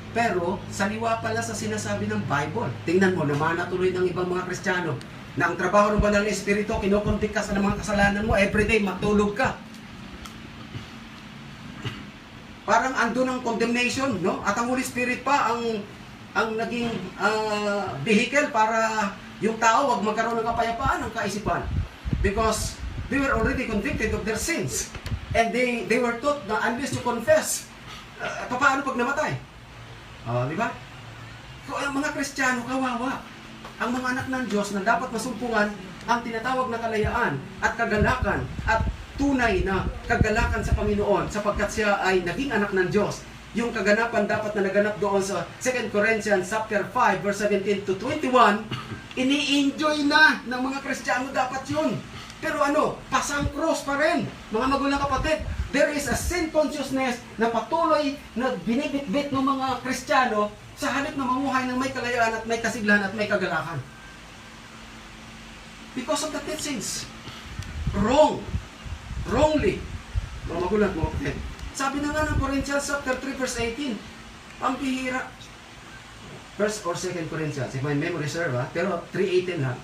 Pero, saliwa pala sa sinasabi ng Bible. Tingnan mo, namana tuloy ng ibang mga Kristiyano. Na ang trabaho ng banal na espiritu, kinukontik ka sa mga kasalanan mo, everyday matulog ka. Parang ando ng condemnation, no? At ang Holy Spirit pa ang naging vehicle para yung tao wag magkaroon ng kapayapaan ng kaisipan. Because they were already convicted of their sins. And they were taught na unless you confess, paano pag namatay? Di ba? So, ang mga Kristiyano, kawawa. Ang mga anak ng Diyos na dapat masumpungan ang tinatawag na kalayaan at kagalakan at tunay na kagalakan sa Panginoon sapagkat siya ay naging anak ng Diyos. Yung kaganapan dapat na naganap doon sa 2 Corinthians chapter 5 verse 17 to 21, ini-enjoy na ng mga Kristiyano dapat yun. Pero pasang cross pa rin. Mga magulang kapatid, there is a sin consciousness na patuloy na binibitbit ng mga Kristiyano sa halip na mamuhay ng may kalayaan at may kasiglahan at may kagalakan. Because of the teachings. Wrongly. Mga magulang, mga kapatid. Sabi na nga ng Corinthians chapter 3 verse 18, ang bihira. First or 2 Corinthians, if my memory serve, pero 3:18 lang.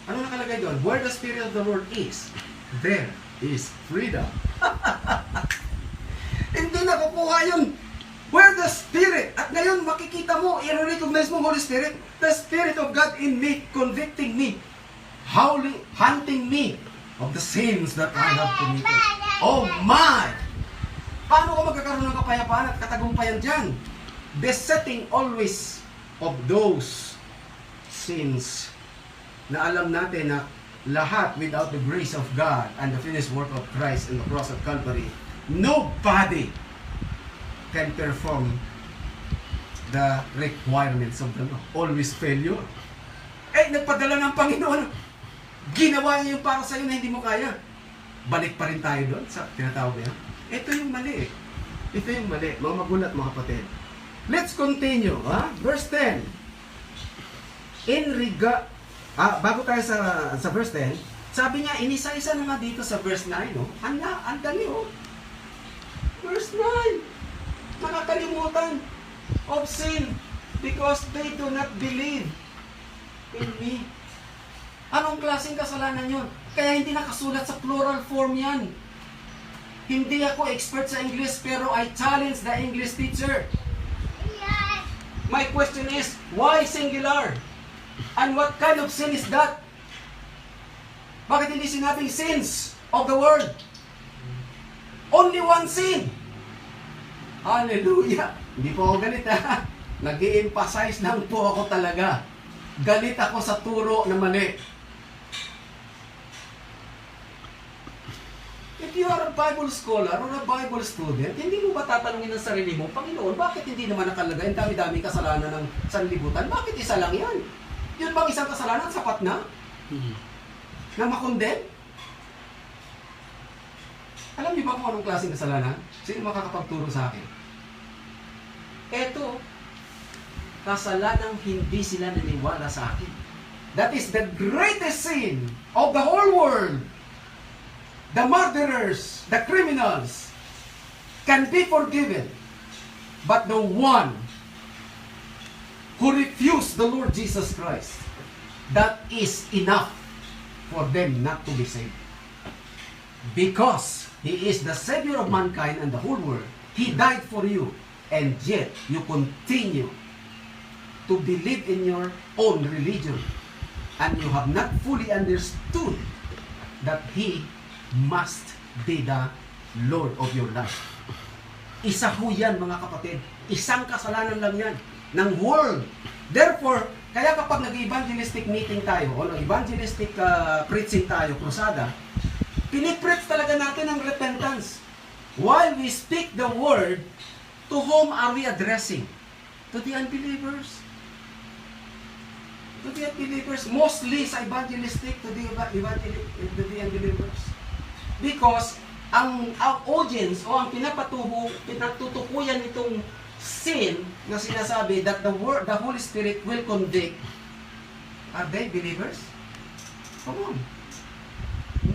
Ano nakalagay doon? Where the Spirit of the Lord is, there is freedom. Hindi nakukuha yun. Where the Spirit, at ngayon makikita mo, i-recognize mo Holy Spirit, the Spirit of God in me, convicting me, howling, hunting me of the sins that I have committed. Oh my! Paano ka magkakaroon ng kapayapaan at katagumpayan dyan? Besetting always of those sins na alam natin na lahat without the grace of God and the finished work of Christ in the cross of Calvary, nobody can perform the requirements of the law. Always failure. Nagpadala ng Panginoon. Ginawa niya yung para sa'yo na hindi mo kaya. Balik pa rin tayo doon sa tinatawag niya. Ito yung mali. Ito yung mali. Mga magulat, mga kapatid. Let's continue. Verse 10. Bago tayo sa verse 10, sabi niya, inisa-isa na nga dito sa verse 9. Ang dali. Verse 9. Nakakalimutan of sin because they do not believe in me. Anong klaseng kasalanan yun? Kaya hindi nakasulat sa plural form yan. Hindi ako expert sa English pero I challenge the English teacher. My question is, why singular? And what kind of sin is that? Bakit hindi sinabing sins of the world? Only one sin. Hallelujah! Hindi po ako galit Nag-i-emphasize lang po ako talaga. Galit ako sa turo na mali. If you are a Bible scholar or a Bible student, hindi mo ba tatanungin ng sarili mo, Panginoon, bakit hindi naman nakalagay ang dami-dami kasalanan ng sanlibutan? Bakit isa lang yan? Yun bang isang kasalanan sapat na? Na makondem? Alam niyo ba kung anong klaseng kasalanan? Sino makakapagturo sa akin? Eto, kasalanang hindi sila naniwala sa akin. That is the greatest sin of the whole world. The murderers, the criminals can be forgiven. But the one who refused the Lord Jesus Christ, that is enough for them not to be saved. Because He is the Savior of mankind and the whole world. He died for you, and yet you continue to believe in your own religion, and you have not fully understood that He must be the Lord of your life. Isa ho yan, mga kapatid. Isang kasalanan lang yan ng world. Therefore, kaya kapag nag-evangelistic meeting tayo o nag-evangelistic preaching tayo, krusada, pinipreach talaga natin ang repentance. While we speak the word, to whom are we addressing? To the unbelievers. To the unbelievers. Mostly sa evangelistic, to the unbelievers. Because ang audience o ang pinatutukuyan itong sin na sinasabi that the Holy Spirit will convict, are they believers? Come on.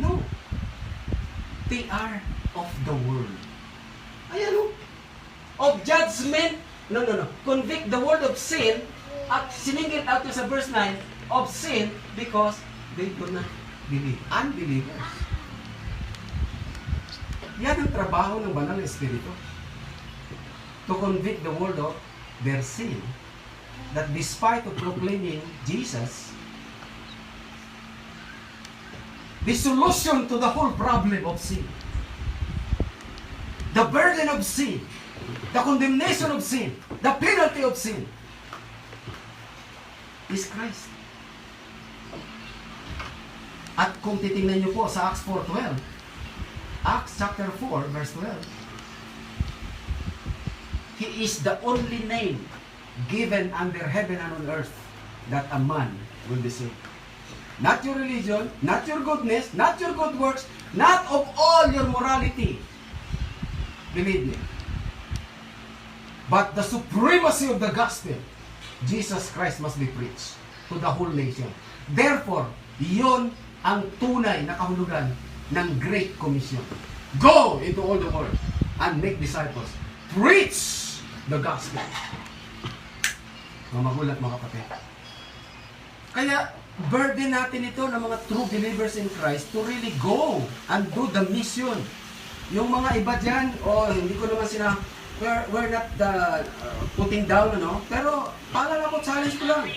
No. They are of the world. Ayan o. Of judgment. No. Convict the world of sin at siningit out sa verse 9 of sin because they do not believe. Unbelievers. Yan ang trabaho ng banal na Espiritu. To convict the world of their sin, that despite of proclaiming Jesus, the solution to the whole problem of sin, the burden of sin, the condemnation of sin, the penalty of sin, is Christ. At kung titingnan niyo po sa Acts 4:12, Acts chapter 4, verse 12, He is the only name given under heaven and on earth that a man will be saved. Not your religion, not your goodness, not your good works, not of all your morality. Believe me. But the supremacy of the gospel, Jesus Christ must be preached to the whole nation. Therefore, yon ang tunay na kahulugan ng Great Commission. Go into all the world and make disciples. Preach the gospel. Mga magulat, mga kapatid. Kaya, burden natin ito ng mga true believers in Christ to really go and do the mission. Yung mga iba dyan, hindi ko naman we're not putting down, pero paalala ko, challenge ko lang.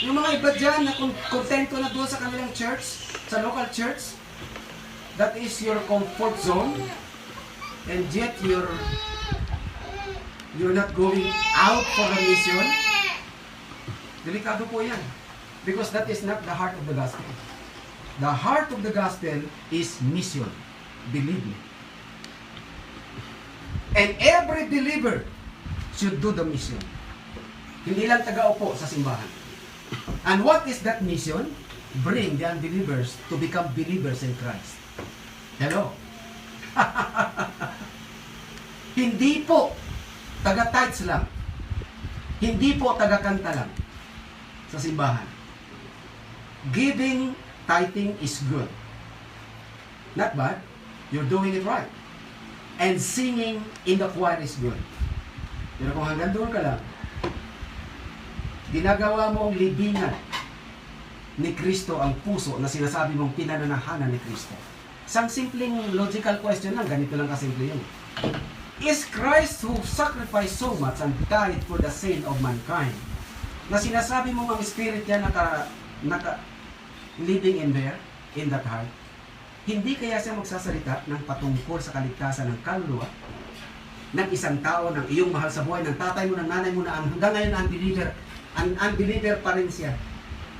Yung mga iba dyan na kontento na doon sa kanilang church, sa local church, that is your comfort zone, and yet you're not going out for a mission. Delikado po yan. Because that is not the heart of the gospel. The heart of the gospel is mission. Believe me. And every believer should do the mission. Hindi lang taga-upo sa simbahan. And what is that mission? Bring the unbelievers to become believers in Christ. Hello? Hindi po taga-tithes lang. Hindi po taga-kanta lang sa simbahan. Giving, tithing is good. Not bad. You're doing it right. And singing in the choir is good. Pero kung hanggang doon ka lang, ginagawa mo ang libingan ni Kristo ang puso na sinasabi mong pinananahanan ni Kristo. Isang simpleng logical question lang, ganito lang kasimple yun. Is Christ who sacrificed so much and died for the sin of mankind, na sinasabi mo ang spirit niya living in there, in that heart, hindi kaya siya magsasalita ng patungkol sa kaligtasan ng kaluluwa ng isang tao, ng iyong mahal sa buhay, ng tatay mo, ng nanay mo, na hanggang ngayon unbeliever pa rin siya.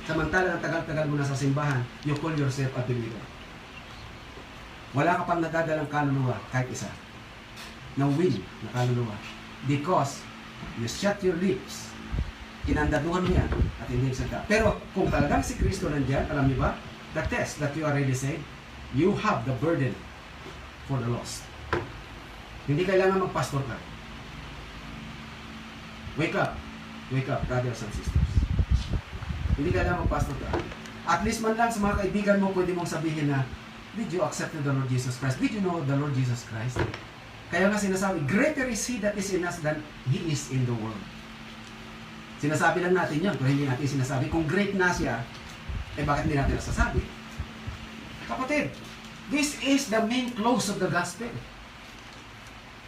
Samantala, ng tagal-tagal mo na sa simbahan, you call yourself a believer. Wala ka pang nadadalang kaluluwa, kahit isa. Na win na kaluluwa. Because you shut your lips, kinandaduhan mo yan, at hindi nagsalita. Pero kung talagang si Kristo nandiyan, alam niyo ba, the test that you are really saved, you have the burden for the lost. Hindi kailangan magpastor ka. Wake up, brothers and sisters. Hindi kailangan magpastor ka. At least man lang sa mga kaibigan mo, pwede mong sabihin na, did you accept the Lord Jesus Christ? Did you know the Lord Jesus Christ? Kaya nga sinasabi, greater is He that is in us than He is in the world. Sinasabi lang natin yun, pero hindi natin sinasabi. Kung great na siya, bakit hindi natin nasasabi? Kapatid, this is the main close of the gospel.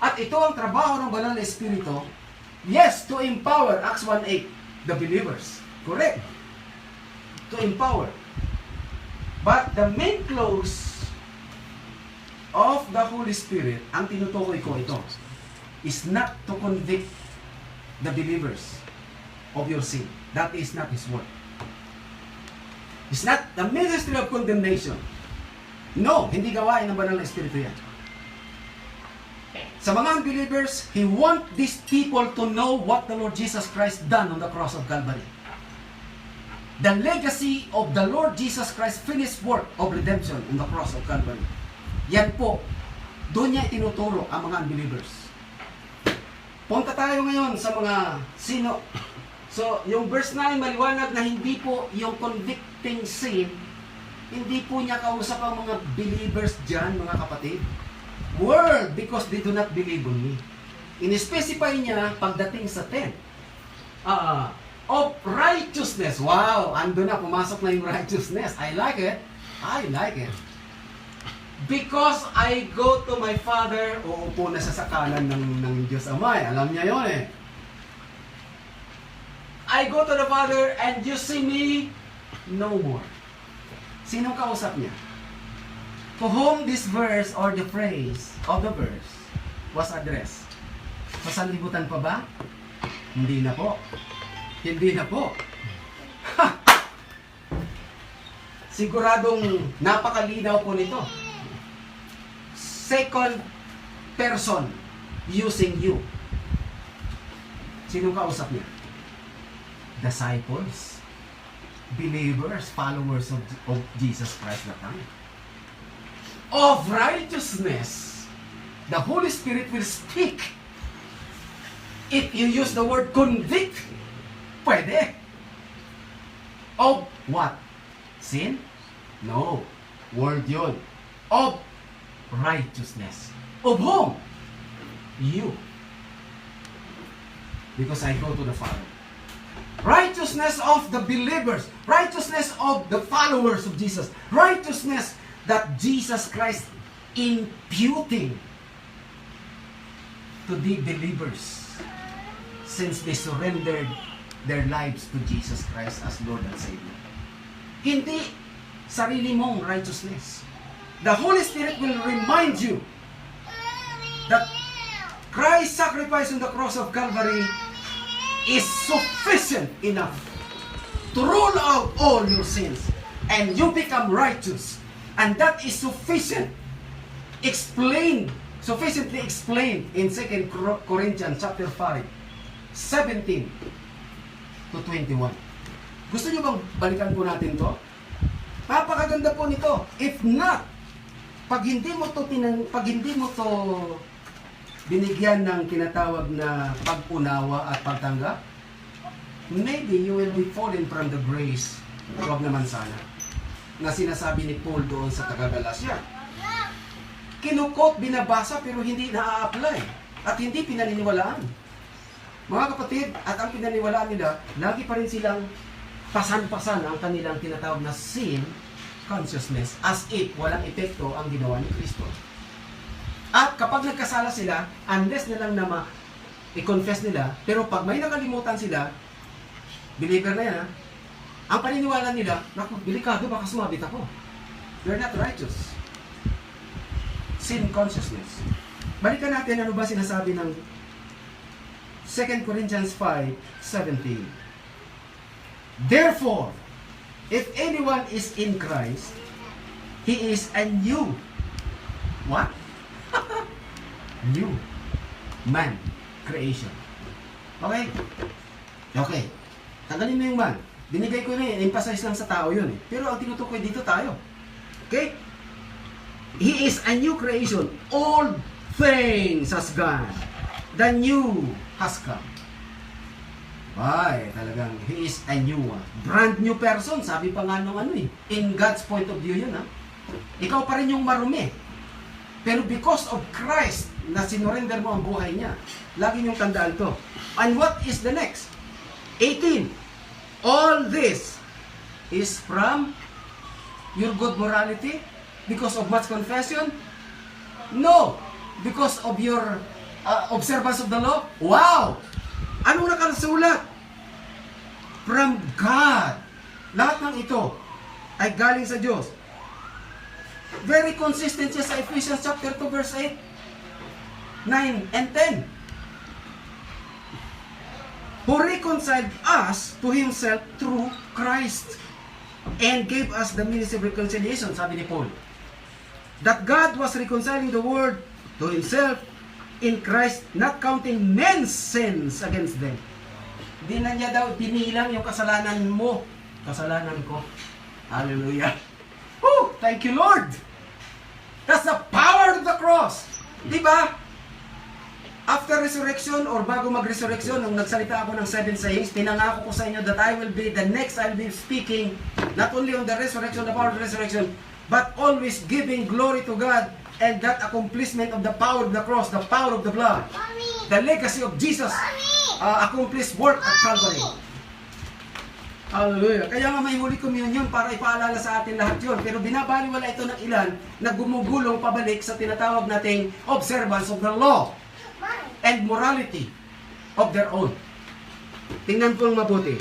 At ito ang trabaho ng banal na Espiritu, yes, to empower, Acts 1:8, the believers. Correct. To empower. But the main close of the Holy Spirit, ang tinutukoy ko ito, is not to convict the believers of your sin. That is not His work. It's not the ministry of condemnation. No, hindi gawain ng banal na Espiritu yan. Sa mga unbelievers, He wants these people to know what the Lord Jesus Christ done on the cross of Calvary. The legacy of the Lord Jesus Christ finished work of redemption on the cross of Calvary. Yan po, doon niya itinuturo ang mga unbelievers. Punta tayo ngayon sa mga sino. So, yung verse 9, maliwanag na hindi po yung convicting sin, hindi po niya kausap ang mga believers dyan, mga kapatid. World, because they do not believe on me. In-specify niya pagdating sa 10. of righteousness. Wow! Ando na, pumasok na yung righteousness. I like it. I like it. Because I go to my Father, uupo na siya sa kanan ng Diyos Ama. Alam niya yun eh. I go to the Father and you see me no more. Sinong kausap niya? To whom this verse or the phrase of the verse was addressed? Sa sanlibutan pa ba? Hindi na po. Hindi na po. Ha! Siguradong napakalinaw po nito. Second person using you. Sinong kausap niya? Disciples, believers, followers of Jesus Christ na time. Of righteousness, the Holy Spirit will speak. If you use the word convict, pwede. Of what? Sin? No. Word yun. Of righteousness. Of whom? You. Because I go to the Father. Righteousness of the believers. Righteousness of the followers of Jesus. Righteousness that Jesus Christ imputing to the believers since they surrendered their lives to Jesus Christ as Lord and Savior. Hindi sarili mong righteousness. The Holy Spirit will remind you that Christ's sacrifice on the cross of Calvary is sufficient enough to rule out all your sins and you become righteous, and that is sufficient sufficiently explained in 2 Corinthians chapter 5 17 to 21. Gusto nyo bang balikan po natin to? Napakaganda po nito. If not, pag hindi mo to binigyan ng tinatawag na pag-unawa at pagtanggap, maybe you will be fallen from the grace. Huwag naman sana. Na sinasabi ni Paul doon sa taga-Galasya. Kinukot, binabasa, pero hindi na-apply. At hindi pinaniniwalaan. Mga kapatid, at ang pinaniniwalaan nila, lagi pa rin silang pasan-pasan ang kanilang tinatawag na sin consciousness as if walang epekto ang ginawa ni Kristo. At kapag nagkasala sila, unless na lang na i-confess nila, pero pag may nakalimutan sila, believer na yan, ang paniniwala nila, naku, delikado, baka sumabit ako. They're not righteous. Sin consciousness. Balikan natin ano ba sinasabi ng 2 Corinthians 5:17. Therefore, if anyone is in Christ, he is a new what? New man creation. Okay? Okay. Tanggalin mo yung man. Binigay ko na yun. Emphasize lang sa tao yun eh. Pero ang tinutukoy dito tayo. Okay? He is a new creation. Old things has gone. The new has come. Ay, talagang he is a new one. Brand new person. Sabi pa nga nung ano eh. In God's point of view yun ha. Ikaw pa rin yung marumi. Pero because of Christ, na sinurrender mo ang buhay niya, lagi niyong tandaan to. And what is the next? 18. All this is from your good morality? Because of much confession? No. Because of your observance of the law? Wow! Anong nakasulat? From God. Lahat ng ito ay galing sa Diyos. Very consistent siya sa Ephesians chapter 2 verse 8, 9, and 10. Who reconciled us to Himself through Christ and gave us the ministry of reconciliation, sabi ni Paul. That God was reconciling the world to Himself in Christ, not counting men's sins against them. Di na niya daw binilang yung kasalanan mo, kasalanan ko. Hallelujah. Woo! Thank you, Lord! That's the power of the cross. Di ba? After resurrection or bago mag-resurrection, nung nagsalita ako ng 7 sayings, pinangako ko sa inyo that I will be speaking not only on the resurrection, the power of the resurrection, but always giving glory to God and that accomplishment of the power of the cross, the power of the blood, the legacy of Jesus, accomplished work at Calvary. Hallelujah. Kaya nga may Holy Communion para ipaalala sa atin lahat yun. Pero binabaliwala ito ng ilan na gumugulong pabalik sa tinatawag nating observance of the law and morality of their own. Tingnan po mabuti.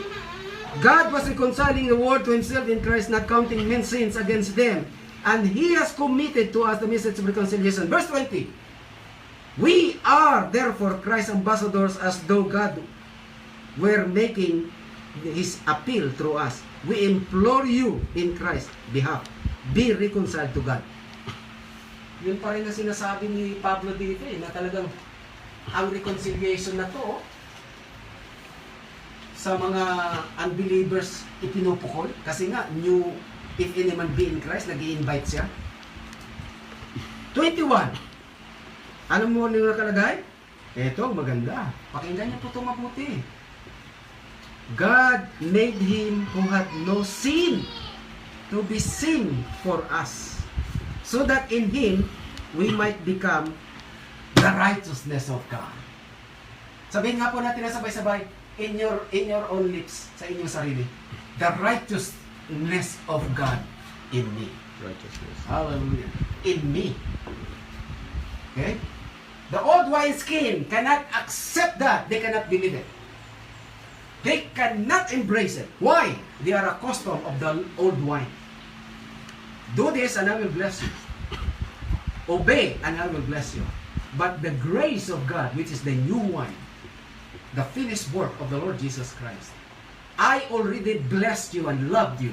God was reconciling the world to Himself in Christ, not counting men's sins against them. And He has committed to us the message of reconciliation. Verse 20. We are therefore Christ's ambassadors, as though God were making His appeal through us. We implore you in Christ's behalf, be reconciled to God. Yun pa rin na sinasabi ni Pablo dito na talagang ang reconciliation na to sa mga unbelievers ipinupukol. Kasi nga, new, if any man be in Christ, nag-i-invite siya. 21. Ano mo nung nakalagay? Ito, maganda. Pakinggan niyo po ito mabuti. God made Him who had no sin to be sin for us, so that in Him we might become the righteousness of God. Sabihin nga po natin na sabay-sabay, in your own lips, sa inyong sarili, the righteousness of God in me. Righteousness. Hallelujah. In me. Okay? The old wineskin cannot accept that. They cannot believe it. They cannot embrace it. Why? They are accustomed of the old wine. Do this and I will bless you. Obey and I will bless you. But the grace of God, which is the new wine, the finished work of the Lord Jesus Christ, I already blessed you and loved you.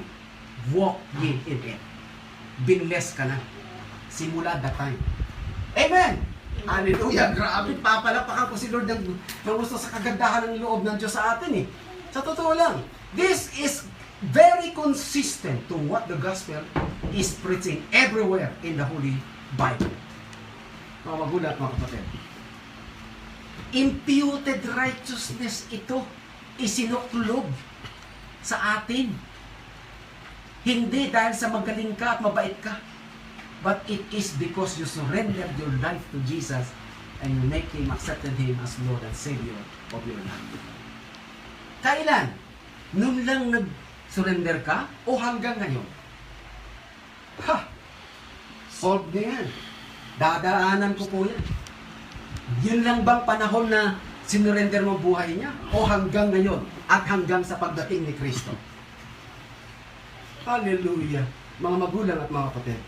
Walk ye in it. Binless ka na. Simula that time. Amen! Hallelujah! Grabe, papalapakan ko si Lord ng gusto sa kagandahan ng loob ng Diyos sa atin eh. Sa totoo lang, this is very consistent to what the gospel is preaching everywhere in the Holy Bible. Mga magulat, mga kapatid. Imputed righteousness ito, isinuklob sa atin. Hindi dahil sa magaling ka at mabait ka, but it is because you surrendered your life to Jesus and you make Him, accepted Him as Lord and Savior of your life. Kailan? Noon lang nag-surrender ka o hanggang ngayon? Ha! Solve na yan. Dadaanan ko po yan. Yun lang bang panahon na sinurrender mo buhay niya? O hanggang ngayon at hanggang sa pagdating ni Kristo? Hallelujah! Mga magulang at mga kapatid.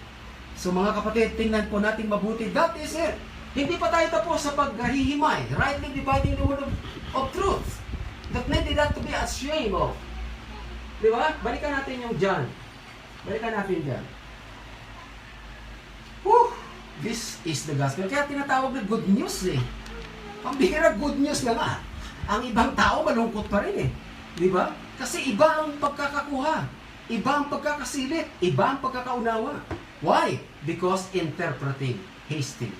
So mga kapatid, tingnan po natin mabuti. That is it. Hindi pa tayo tapos sa paghihimay. Rightly dividing the word of truth. That needed that to be ashamed of. Di ba? Balikan natin yung John. Balikan natin dyan. Whew! This is the gospel. Kaya tinatawag na good news eh. Ang bihira good news na nga. Ang ibang tao malungkot pa rin eh. Di ba? Kasi iba ang pagkakakuha. Iba ang pagkakasilip. Iba ang pagkakaunawa. Why? Because interpreting hastily.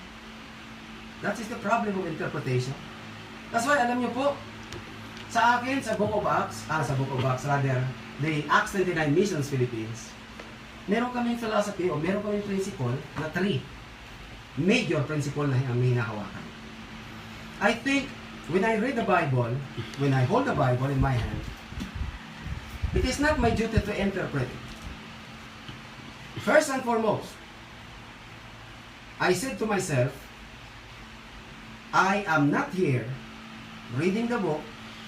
That is the problem of interpretation. That's why, alam niyo po, sa akin, sa Book of Acts, rather, the Acts 29 Missions Philippines, meron kaming philosophy o meron kaming principle na 3 major principle na aming hinahawakan. I think, when I read the Bible, when I hold the Bible in my hand, it is not my duty to interpret it. First and foremost, I said to myself, I am not here reading the book,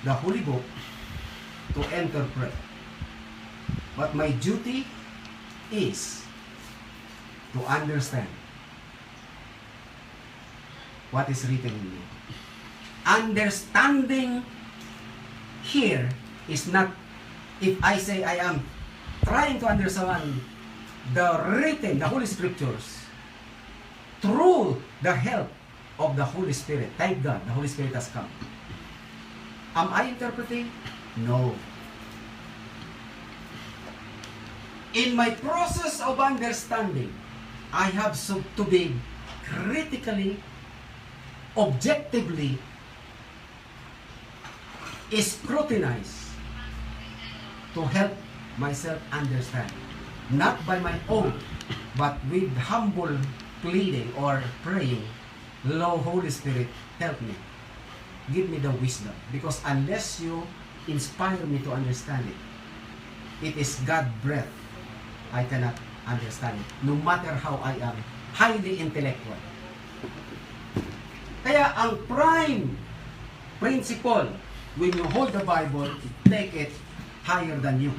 the Holy Book, to interpret. But my duty is to understand what is written in it. Understanding here is not, if I say I am trying to understand the written, the Holy Scriptures, through the help of the Holy Spirit. Thank God, the Holy Spirit has come. Am I interpreting? No. In my process of understanding, I have to be critically, objectively scrutinize to help myself understand. Not by my own, but with humble pleading or praying, Lord Holy Spirit, help me. Give me the wisdom. Because unless you inspire me to understand it, it is God breath, I cannot understand it. No matter how I am highly intellectual. Kaya ang prime principle when you hold the Bible, take it higher than you.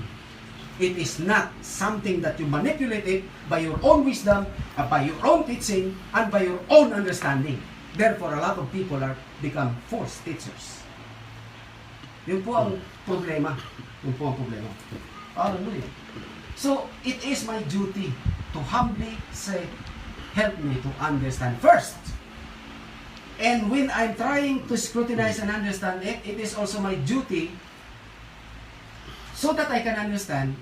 It is not something that you manipulate it by your own wisdom, by your own teaching, and by your own understanding. Therefore, a lot of people are become false teachers. Yun po ang problema. Yun po ang problema. Hallelujah. So, it is my duty to humbly say, help me to understand first. And when I'm trying to scrutinize and understand it, it is also my duty so that I can understand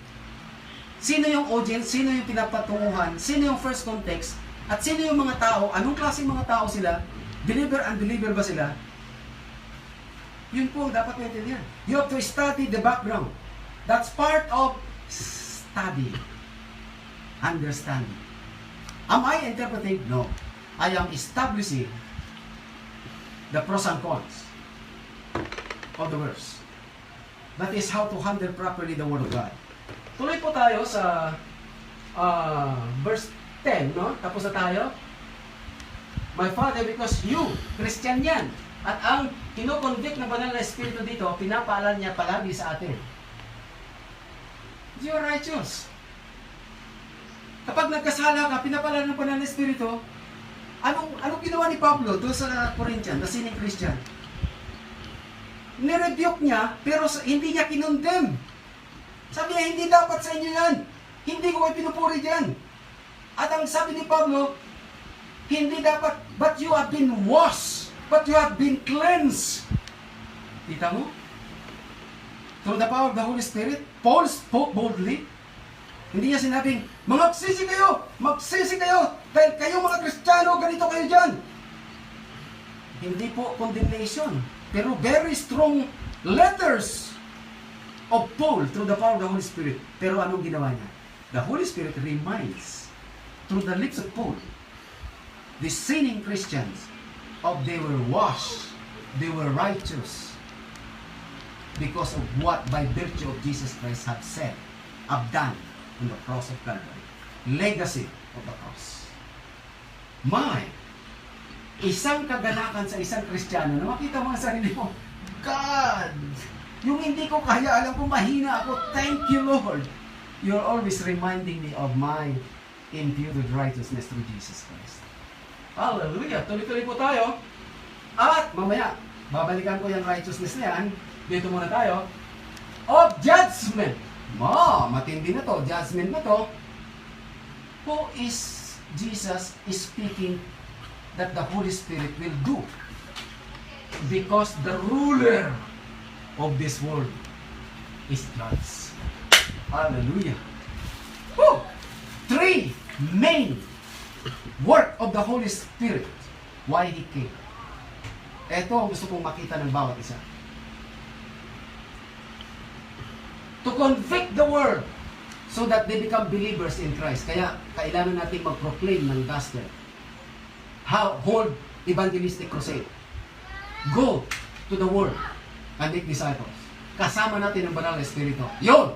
sino yung audience, sino yung pinapatunguhan, sino yung first context, at sino yung mga tao, anong klaseng mga tao sila, believer, unbeliever ba sila? Yun po ang dapat maintindihan. You have to study the background. That's part of study. Understanding. Am I interpreting? No. I am establishing the pros and cons of the verse. That is how to handle properly the Word of God. Tuloy po tayo sa verse 10, no? Tapos na tayo. My Father, because you, Christian yan. At ang kinoconvict na banal na Espiritu dito, pinapaalan niya palagi sa atin. You are righteous. Kapag nagkasala ka, pinapaalan ng banal na Espiritu, anong ginawa ni Pablo doon sa Corinthian, the sinning Christian? Nirebuke niya, pero hindi niya kinondemn. Sabi niya, hindi dapat sa inyo yan. Hindi ko kayo pinupuri dyan. At ang sabi ni Pablo, hindi dapat, but you have been washed, but you have been cleansed. Kita mo? Through the power of the Holy Spirit, Paul spoke boldly. Hindi niya sinabing, magsisi kayo, dahil kayo mga Kristiyano, ganito kayo dyan. Hindi po condemnation, pero very strong letters of Paul through the power of the Holy Spirit. Pero anong ginawa niya? The Holy Spirit reminds through the lips of Paul the sinning Christians of they were washed, they were righteous because of what by virtue of Jesus Christ have said, have done on the cross of Calvary. Legacy of the cross. Isang kaganakan sa isang Kristiyano na makita mo ang sarili mo, God, yung hindi ko kaya, alam ko mahina ako, thank you Lord. You're always reminding me of my imputed righteousness through Jesus Christ. Hallelujah! Tuloy-tuloy po tayo. At mamaya, babalikan ko yung righteousness na yan. Dito muna tayo. Of judgment. Matindi na to. Judgment na to. Who is Jesus is speaking that the Holy Spirit will do? Because the ruler of this world is judged. Hallelujah. Woo! 3 main work of the Holy Spirit. Why He came. Ito ang gusto kong makita ng bawat isa. To convict the world so that they become believers in Christ. Kaya kailangan natin mag-proclaim ng gospel. Hold evangelistic crusade. Go to the world and make disciples. Kasama natin ang banal na Espiritu. Yun!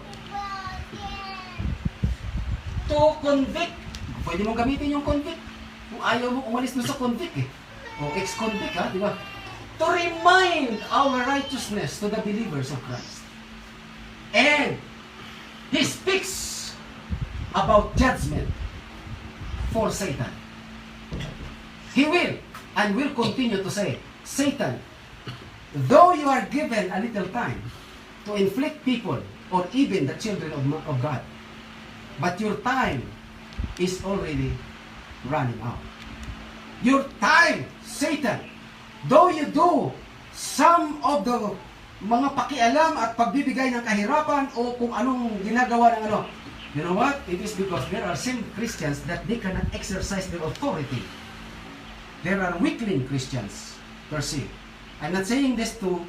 To convict. Pwede mong gamitin yung convict. Kung ayaw mo umalis doon sa convict o ex-convict di ba? To remind our righteousness to the believers of Christ. And He speaks about judgment for Satan. He will and will continue to say, Satan, though you are given a little time to inflict people or even the children of God, but your time is already running out. Your time, Satan, though you do some of the mga pakialam at pagbibigay ng kahirapan o kung anong ginagawa ng ano, you know what? It is because there are some Christians that they cannot exercise their authority. There are weakling Christians per se. I'm not saying this to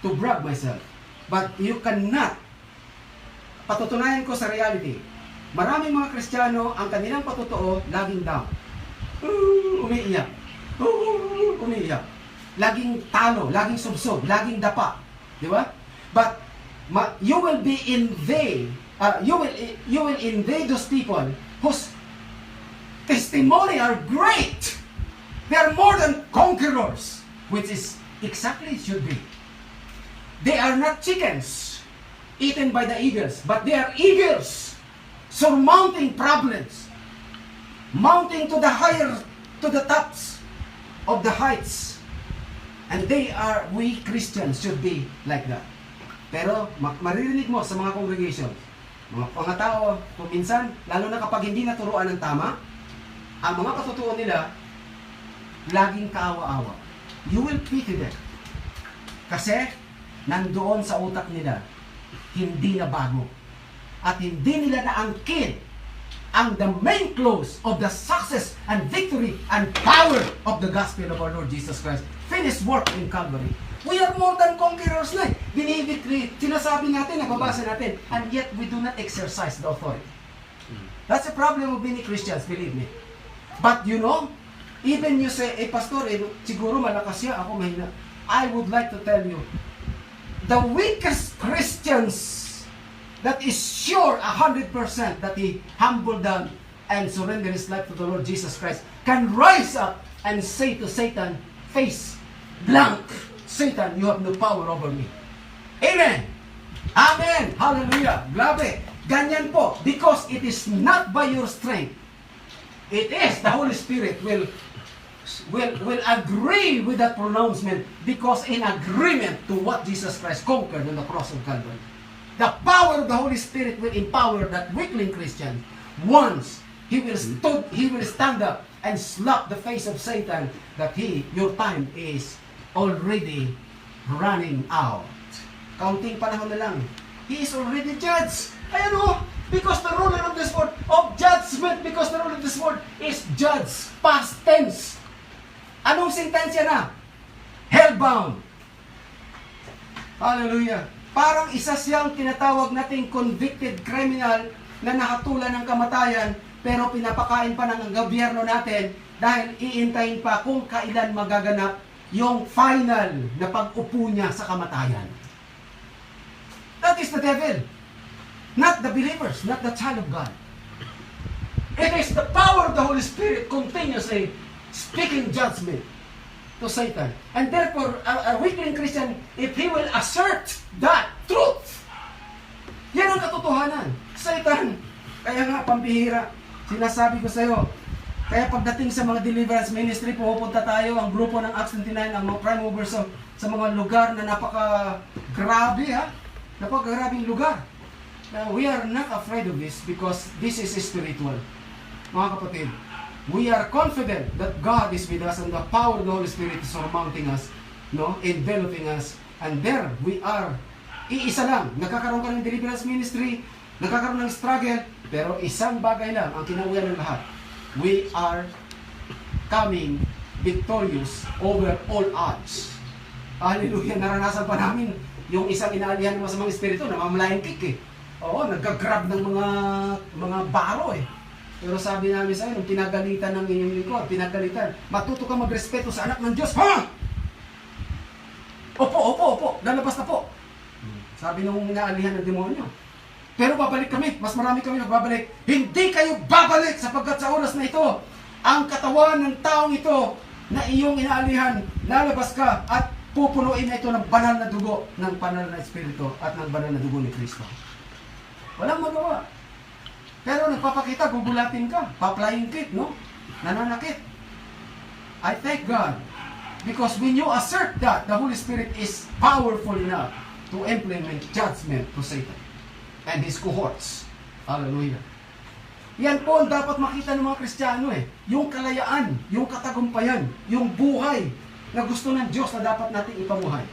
brag myself, but you cannot. Patutunayan ko sa reality. Maraming mga Kristiyano, ang kanilang patutuo, laging down. Umiiyak. Umiiyak. Laging talo, laging subsob, laging dapa. Di ba? But you will be in vain you will invade those people whose testimony are great. They are more than conquerors, which is exactly it should be. They are not chickens eaten by the eagles, but they are eagles surmounting problems, mounting to the tops of the heights. And we Christians should be like that. Pero maririnig mo sa mga congregation, mga tao, kung minsan, lalo na kapag hindi naturuan ng tama, ang mga katutuan nila, laging kaawa-awa. You will pity them. Kasi, nandoon sa utak nila, hindi na bago. At hindi nila naangkin ang the main clause of the success and victory and power of the gospel of our Lord Jesus Christ. Finished work in Calvary. We are more than conquerors na. Sinasabi natin, nababasa natin, and yet we do not exercise the authority. That's a problem of many Christians, believe me. But you know, even you say, pastor, siguro malakas siya, ako mahina. I would like to tell you, the weakest Christians that is sure 100% that he humbled down and surrendered his life to the Lord Jesus Christ can rise up and say to Satan, face blank, Satan, you have no power over me. Amen! Amen! Hallelujah! Grabe! Ganyan po, because it is not by your strength. It is the Holy Spirit will agree with that pronouncement because in agreement to what Jesus Christ conquered on the cross of Calvary. The power of the Holy Spirit will empower that weakling Christian. Once he will stand up and slap the face of Satan that your time is already running out. Kaunting panahon na lang. He is already judged. Ayan o, because the ruler of this world, of judgment, because the ruler of this world is judged. Past tense. Anong sentensya na? Hellbound. Hallelujah. Parang isa siyang tinatawag nating convicted criminal na nakatulan ng kamatayan pero pinapakain pa ng gobyerno natin dahil iintayin pa kung kailan magaganap yung final na pag-upo niya sa kamatayan. That is the devil. Not the believers, not the child of God. It is the power of the Holy Spirit continuously speaking judgment to Satan. And therefore, a weakling Christian, if he will assert that truth, yan ang katotohanan. Satan, kaya nga pambihira, sinasabi ko sa iyo, kaya pagdating sa mga deliverance ministry, pupunta tayo, ang grupo ng Acts 29, ang mga prime movers sa mga lugar na napaka-grabe, napaka-grabing lugar. Now, we are not afraid of this because this is spiritual. Mga kapatid, we are confident that God is with us and the power of the Holy Spirit is surmounting us, enveloping us, and there we are. Iisa lang, nagkakaroon ka ng deliverance ministry, nagkakaroon ng struggle, pero isang bagay lang ang kinawian ng lahat. We are coming victorious over all odds. Hallelujah, naranasan pa namin yung isang inaalihan ng masamang espiritu, namamalayang kick Oo, nagka-grab ng mga baro Pero sabi namin sa nung pinagalitan ng inyong lingkod, pinagalitan, matuto ka magrespeto sa anak ng Diyos, ha? Opo, lalabas na po. Sabi nung inaalihan ng demonyo. Pero babalik kami, mas marami kami nagbabalik. Hindi kayo babalik sapagkat sa oras na ito, ang katawan ng taong ito na iyong inaalihan, lalabas ka at pupunuin na ito ng banal na dugo ng banal na espiritu at ng banal na dugo ni Kristo. Walang magawa. Pero nagpapakita, gugulatin ka, paplying kick, nananakit. I thank God because when you assert that, the Holy Spirit is powerful enough to implement judgment to Satan and his cohorts. Hallelujah. Yan po ang dapat makita ng mga Kristiyano Yung kalayaan, yung katagumpayan, yung buhay na gusto ng Diyos na dapat natin ipamuhay.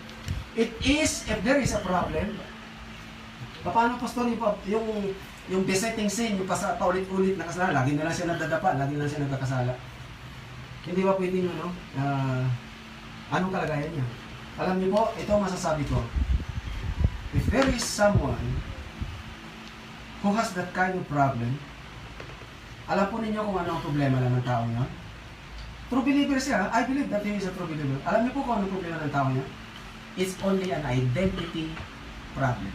It is, if there is a problem, paano pastor yung besetting sin, yung paulit-ulit na kasalanan, lagi na lang siya nadadapa, lagi na lang siya nagkakasala. Hindi ba pwedeng anong kalagayan niya? Alam niyo po, ito ang masasabi ko. If there is someone who has that kind of problem, alam po ninyo kung ano ang problema lang ng tao niya? True believer siya. I believe that he is a true believer. Alam niyo po kung ano ang problema ng tao niya? It's only an identity problem.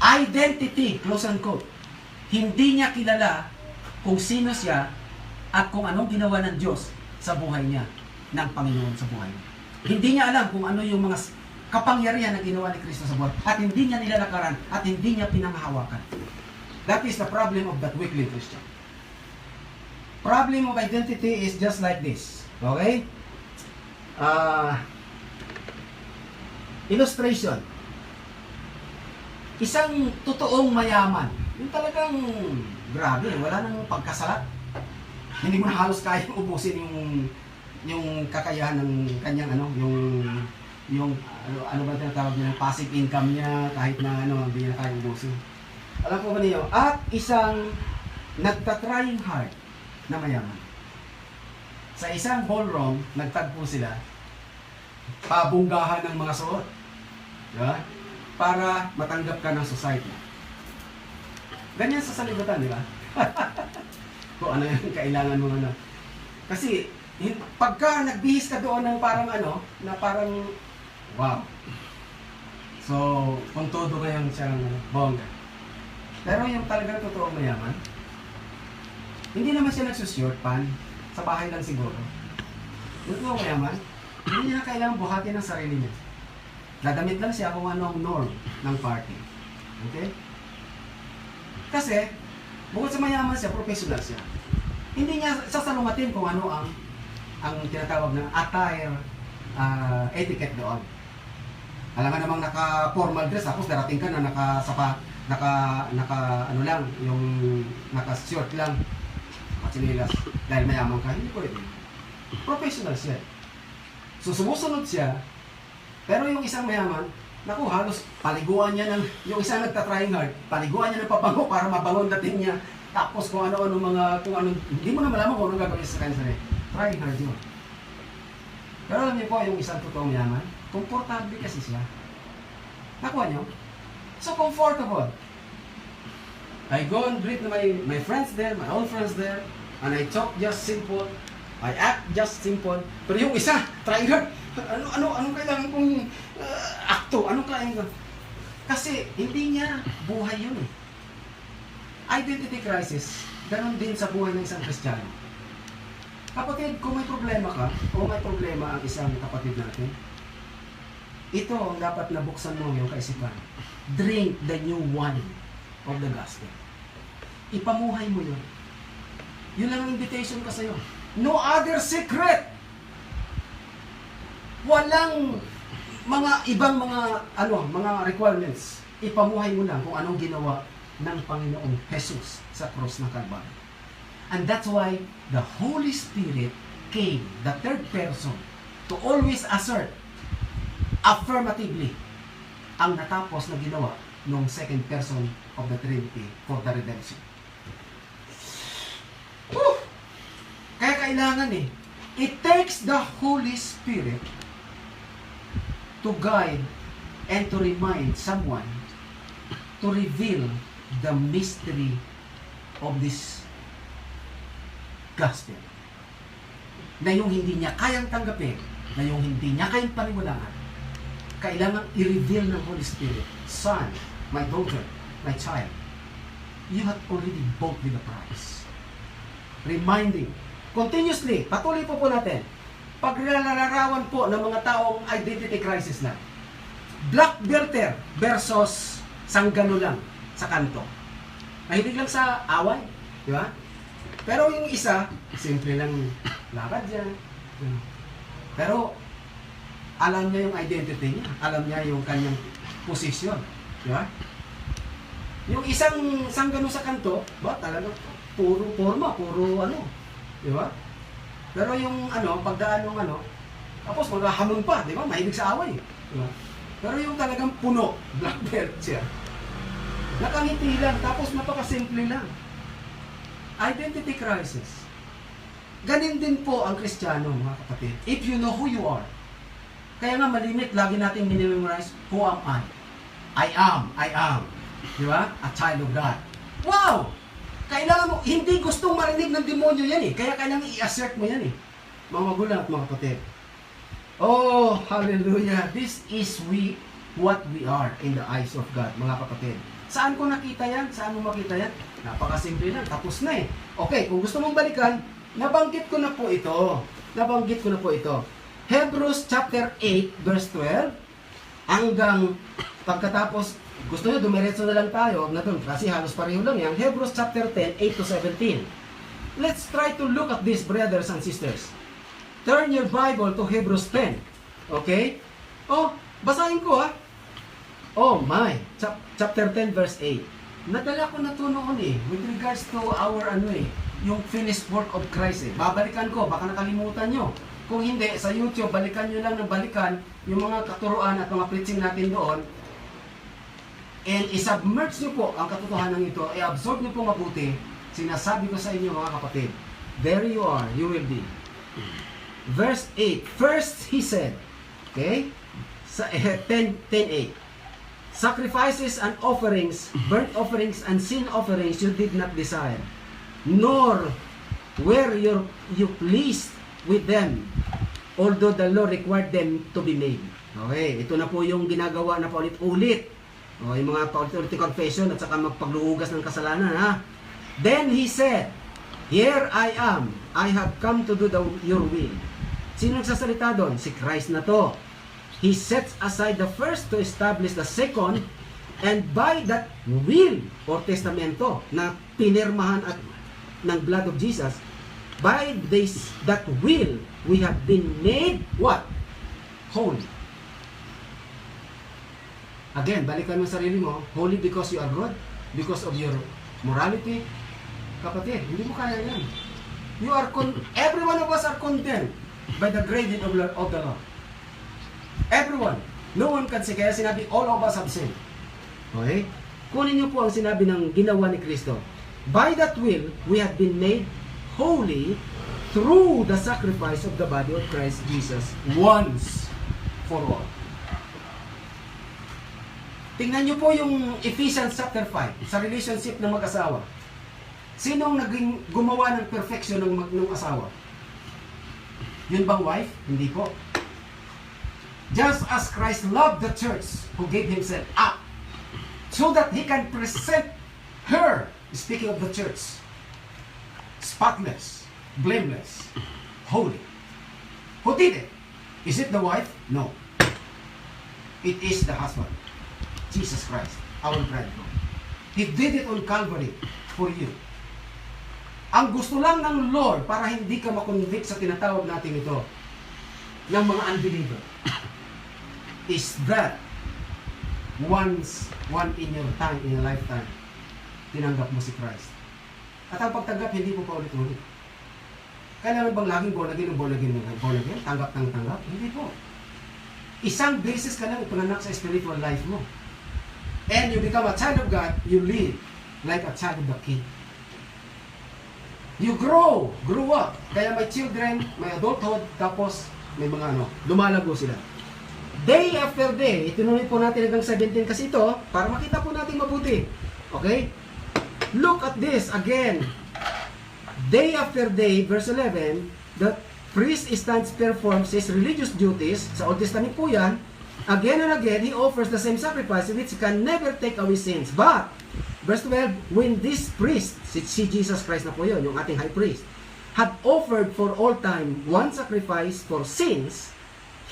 Identity, close and quote. Hindi niya kilala kung sino siya at kung anong ginawa ng Diyos sa buhay niya, ng Panginoon sa buhay niya. Hindi niya alam kung ano yung mga kapangyarihan na ginawa ni Kristo sa buhay at hindi niya nilalakaran at hindi niya pinanghahawakan. That is the problem of that weakling Christian. Problem of identity is just like this. Okay? Illustration. Isang totoong mayaman, yung talagang grabe, wala nang pagkasalat. Hindi mo na halos kayang ubusin yung kakayahan ng kanyang yung ano ba tinatawag niya, passive income niya, kahit na hindi niya kayang ubusin. Alam po ba niyo? At isang nagtatrying hard na mayaman. Sa isang ballroom, nagtagpo sila, pabunggahan ng mga suot. Diba? Para matanggap ka ng society. Ganyan sa salibutan, di ba? Kung ano yung kailangan mo na. Kasi, pagka nagbihis ka doon ng parang na parang, wow. So, kung todo ngayon siyang bongga. Pero yung talagang totoong mayaman, hindi naman siya nagsushort pan, sa bahay lang siguro. Yung totoong mayaman, hindi niya kailangan buhatin ng sarili niya. Dadamit lang siya kung ano ang norm ng party. Okay? Kasi, bukod sa mayaman siya, professional siya. Hindi niya sasalungatin kung ano ang tinatawag na attire etiquette doon. Alam nga namang naka-formal dress, tapos darating ka na naka-short lang, matsinilas, dahil mayaman ka, hindi pwede. Professional siya. So, sumusunod siya. Pero yung isang mayaman, naku, halos paliguan niya yung isang nagtatrying hard, paliguan niya ng pabango para mabangon dating niya. Tapos kung ano-ano hindi mo na malaman kung ano gagawin sa kanya. Trying hard yun. Pero alam niyo po, yung isang totoong mayaman, komportable kasi siya. Nakuha niyo? So comfortable. I go and greet my friends there, my old friends there, and I talk just simple, I act just simple. Pero yung isa, trying hard, anong kailangan kong akto? Anong kailangan ko? Kasi hindi niya buhay yun eh. Identity crisis, ganon din sa buhay ng isang Kristiyano. Kapatid, kung may problema ka, o may problema ang isang kapatid natin, ito ang dapat nabuksan mo yung kaisipan. Drink the new wine of the gospel. Ipamuhay mo yun. Yun lang ang invitation ko sa'yo. No other secret! Walang ibang mga requirements. Ipamuhay mo lang kung anong ginawa ng Panginoong Jesus sa cross ng Kalbaryo. And that's why the Holy Spirit came, the third person, to always assert affirmatively ang natapos na ginawa ng second person of the Trinity for the redemption. Woo! Kaya kailangan it takes the Holy Spirit to guide and to remind someone to reveal the mystery of this gospel. Na yung hindi niya kayang tanggapin, na yung hindi niya kayang paniwalaan, kailangan i-reveal ng Holy Spirit, Son, my daughter, my child, you have already bought with a price. Reminding, continuously, patuloy po natin, paglalarawan po ng mga taong identity crisis na. Black belter versus sanggano lang sa kanto. Mahilig lang sa away, di ba? Pero yung isa, simple lang lakad dyan. Pero alam niya yung identity niya, alam niya yung kanyang posisyon, di ba? Yung isang sanggano sa kanto, talaga puro forma, puro di ba? Pero yung pagdaan ng tapos maghahamon pa, di ba? Mahilig sa away. Di ba? Pero yung talagang puno, black belt siya. Nakangiti lang, tapos napakasimple lang. Identity crisis. Ganin din po ang Kristiyano, mga kapatid. If you know who you are. Kaya nga malimit, lagi natin minimemorize, who am I? I am. Di ba? A child of God. Wow! Kailangan mo, hindi gustong marinig ng demonyo yan eh. Kaya kailangan i-assert mo yan eh. Mga magulang at mga kapatid. Oh, hallelujah. This is what we are in the eyes of God, mga kapatid. Saan ko nakita yan? Saan mo makita yan? Napakasimple lang. Tapos na eh. Okay, kung gusto mong balikan, nabanggit ko na po ito. Hebrews chapter 8, verse 12, hanggang pagkatapos, gusto nyo, dumiretso na lang tayo, na dun, kasi halos pareho lang yan. Hebrews chapter 10, 8 to 17. Let's try to look at this, brothers and sisters. Turn your Bible to Hebrews 10. Okay? Oh, basahin ko ha. Oh my, chapter 10, verse 8. Nadala ko na to noon eh, with regards to our yung finished work of Christ eh. Babalikan ko, baka nakalimutan nyo. Kung hindi, sa YouTube, balikan nyo lang ng balikan yung mga katuruan at mga preaching natin doon. And isubmerge nyo po ang katotohanan ito, i-absorb nyo po mabuti. Sinasabi ko sa inyo mga kapatid, there you are, you will be. Verse 8, first he said, okay, sa 10:8, sacrifices and offerings, burnt offerings and sin offerings you did not desire, nor were you pleased with them, although the law required them to be made. Okay, ito na po yung ginagawa na paulit-ulit. O, yung mga paulit-ulit confession at saka magpagluugas ng kasalanan, ha? Then he said, here I am, I have come to do your will. Sino nagsasalita doon? Si Christ na to. He sets aside the first to establish the second, and by that will or testamento na pinirmahan at ng blood of Jesus, by that will we have been made what? Holy. Again, balikan mo sarili mo, holy because you are good, because of your morality. Kapatid, hindi mo kaya yan. Every one of us are condemned by the grading of the law. Everyone. No one can say, kaya sinabi, all of us have sinned. Okay? Kunin niyo po ang sinabi ng ginawa ni Kristo. By that will, we have been made holy through the sacrifice of the body of Christ Jesus once for all. Tingnan niyo po yung Ephesians chapter 5 sa relationship ng mag-asawa. Sinong naging gumawa ng perfection ng asawa? Yun bang wife? Hindi po. Just as Christ loved the church, who gave himself up, so that he can present her, speaking of the church, spotless, blameless, holy. Who did it? Is it the wife? No. It is the husband, Jesus Christ, our bridegroom. He did it on Calvary for you. Ang gusto lang ng Lord para hindi ka makonvict sa tinatawag natin ito ng mga unbeliever is that one in your time, in your lifetime, tinanggap mo si Christ. At ang pagtanggap, hindi po paulit-ulit. Kailangan bang laging born again? Tanggap ng tanggap? Hindi po. Isang beses ka lang ipanganak sa spiritual life mo. And you become a child of God, you live like a child of the King. You grow up. Kaya may children, may adulthood, tapos may mga lumalago sila. Day after day, itinuloy po natin hanggang 17 kasi ito, para makita po natin mabuti. Okay? Look at this again. Day after day, verse 11, the priest stands performs his religious duties. Sa Old Testament po yan. Again and again, he offers the same sacrifice which can never take away sins. But, verse 12, when this priest, si Jesus Christ na po yun, yung ating high priest, had offered for all time one sacrifice for sins,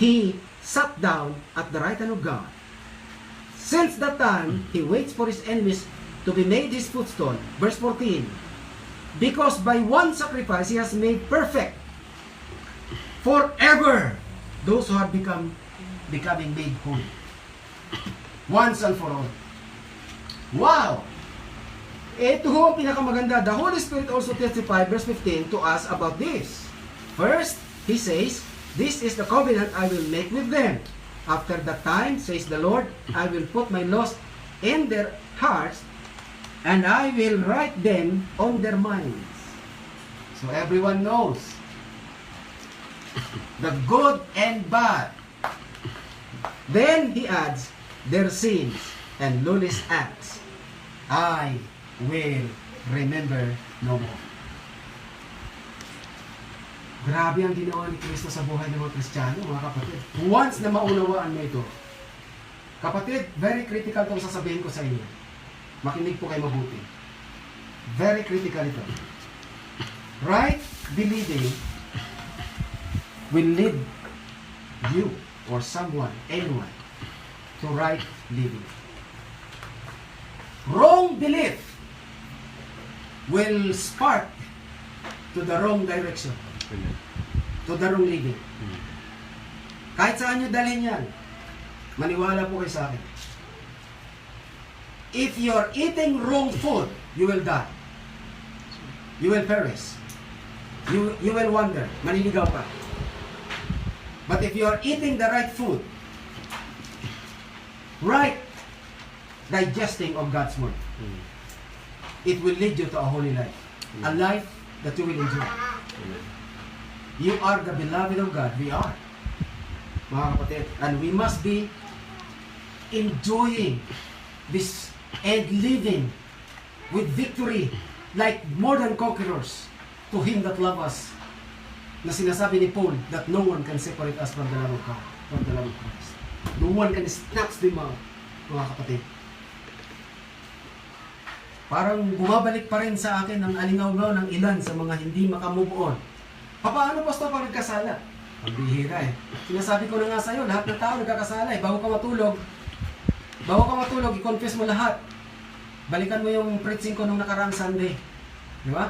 he sat down at the right hand of God. Since that time, he waits for his enemies to be made his footstool. Verse 14, because by one sacrifice he has made perfect forever those who have becoming made holy. Once and for all. Wow! Ito ho ang pinakamaganda. The Holy Spirit also testified, verse 15, to us about this. First, he says, this is the covenant I will make with them. After that time, says the Lord, I will put my laws in their hearts, and I will write them on their minds. So everyone knows the good and bad. Then he adds, their sins and lawless acts, I will remember no more. Grabe ang ginawa ni Kristo sa buhay ng mga Kristiyano, mga kapatid. Once na maunawaan mo ito, kapatid, very critical itong sasabihin ko sa inyo. Makinig po kayo mabuti. Very critical ito. Right believing will lead you or someone, anyone, to right living. Wrong belief will spark to the wrong direction, Amen. to the wrong living. Mm. Kahit saan nyo dalhin yan, maniwala po kayo sa akin. If you're eating wrong food, you will die. You will perish. You will wander. Maniligaw ka. But if you are eating the right food, right digesting of God's word, Mm. it will lead you to a holy life. A life that you will enjoy. Amen. You are the beloved of God. We are. Mga kapatid. And we must be enjoying this and living with victory like more than conquerors to Him that love us. Na sinasabi ni Paul that no one can separate us from the love of God, from the love of Christ. No one can snatch them out, mga kapatid. Parang bumabalik pa rin sa akin ang alingaw-ngaw ng ilan sa mga hindi makamove on. Paano, Pastor, pag nagkasala? Ang bihira eh. Sinasabi ko na nga sa'yo, lahat ng tao nagkakasala eh. Bago ka matulog, i-confess mo lahat. Balikan mo yung preaching ko nung nakaraang Sunday. Di ba?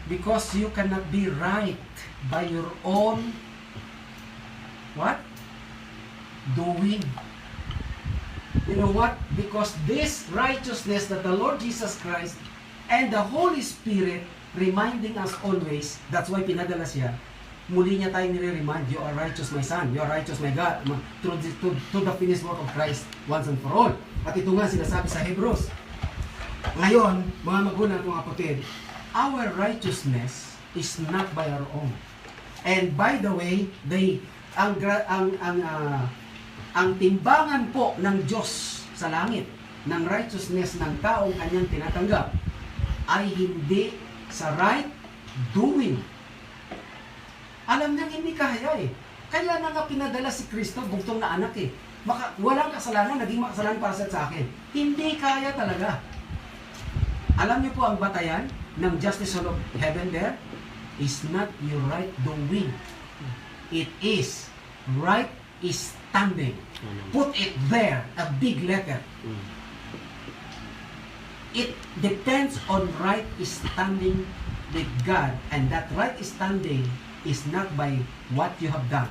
Because you cannot be right by your own what? Doing. You know what? Because this righteousness that the Lord Jesus Christ and the Holy Spirit reminding us always, that's why pinadala siya, muli niya tayong nire-remind, you are righteous my son, you are righteous my God, to the finished work of Christ once and for all. At ito nga sinasabi sa Hebrews. Ngayon, mga magulang kong kapatid, our righteousness is not by our own. And by the way, ang timbangan po ng Diyos sa langit ng righteousness ng taong kanyang tinatanggap ay hindi sa right doing. Alam niyang hindi kaya eh. Kaya na nga pinadala si Kristo, bugtong na anak eh. Walang kasalanan, naging makasalanan para sa akin. Hindi kaya talaga. Alam niyo po ang batayan ng justice of heaven there is not your right doing. It is right is standing. Put it there, a big letter. Mm. It depends on right standing with God, and that right standing is not by what you have done.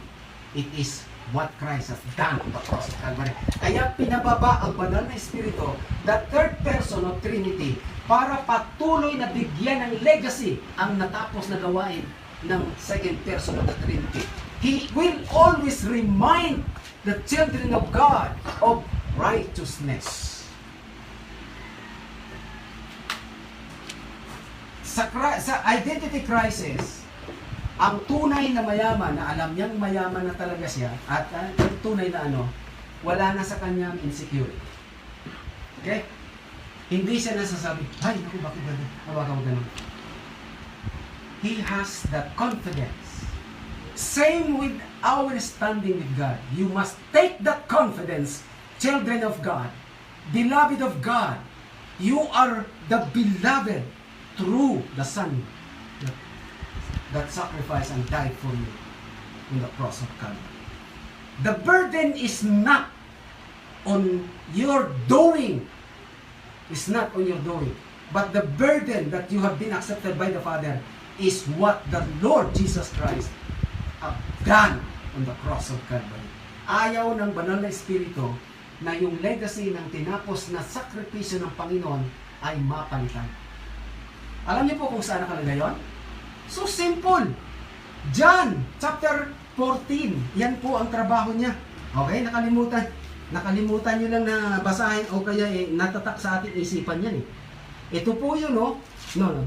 It is what Christ has done on the cross of Calvary. Kaya pinababa ang banal na Espiritu, the third person of Trinity, para patuloy na bigyan ng legacy ang natapos na gawain ng second person of the Trinity. He will always remind the children of God of righteousness. Sa identity crisis, ang tunay na mayaman, na alam niyang mayaman na talaga siya, at ang tunay na wala na sa kanyang insecurity. Okay? Hindi siya nasasabi, ay, naku, bakit gano'n? Bakit gano'n? He has that confidence. Same with our standing with God. You must take that confidence, children of God, beloved of God. You are the beloved through the Son that sacrificed and died for you on the cross of Calvary. The burden is not on your doing. It's not on your doing. But the burden that you have been accepted by the Father is what the Lord Jesus Christ have done on the cross of Calvary. Ayaw ng banal na Espiritu na yung legacy ng tinapos na sakripisyo ng Panginoon ay mapalitan. Alam niyo po kung saan nakalagay yun? So simple. John chapter 14. Yan po ang trabaho niya. Okay, nakalimutan niyo lang na basahin o kaya natatak sa ating isipan yan eh. Ito po yun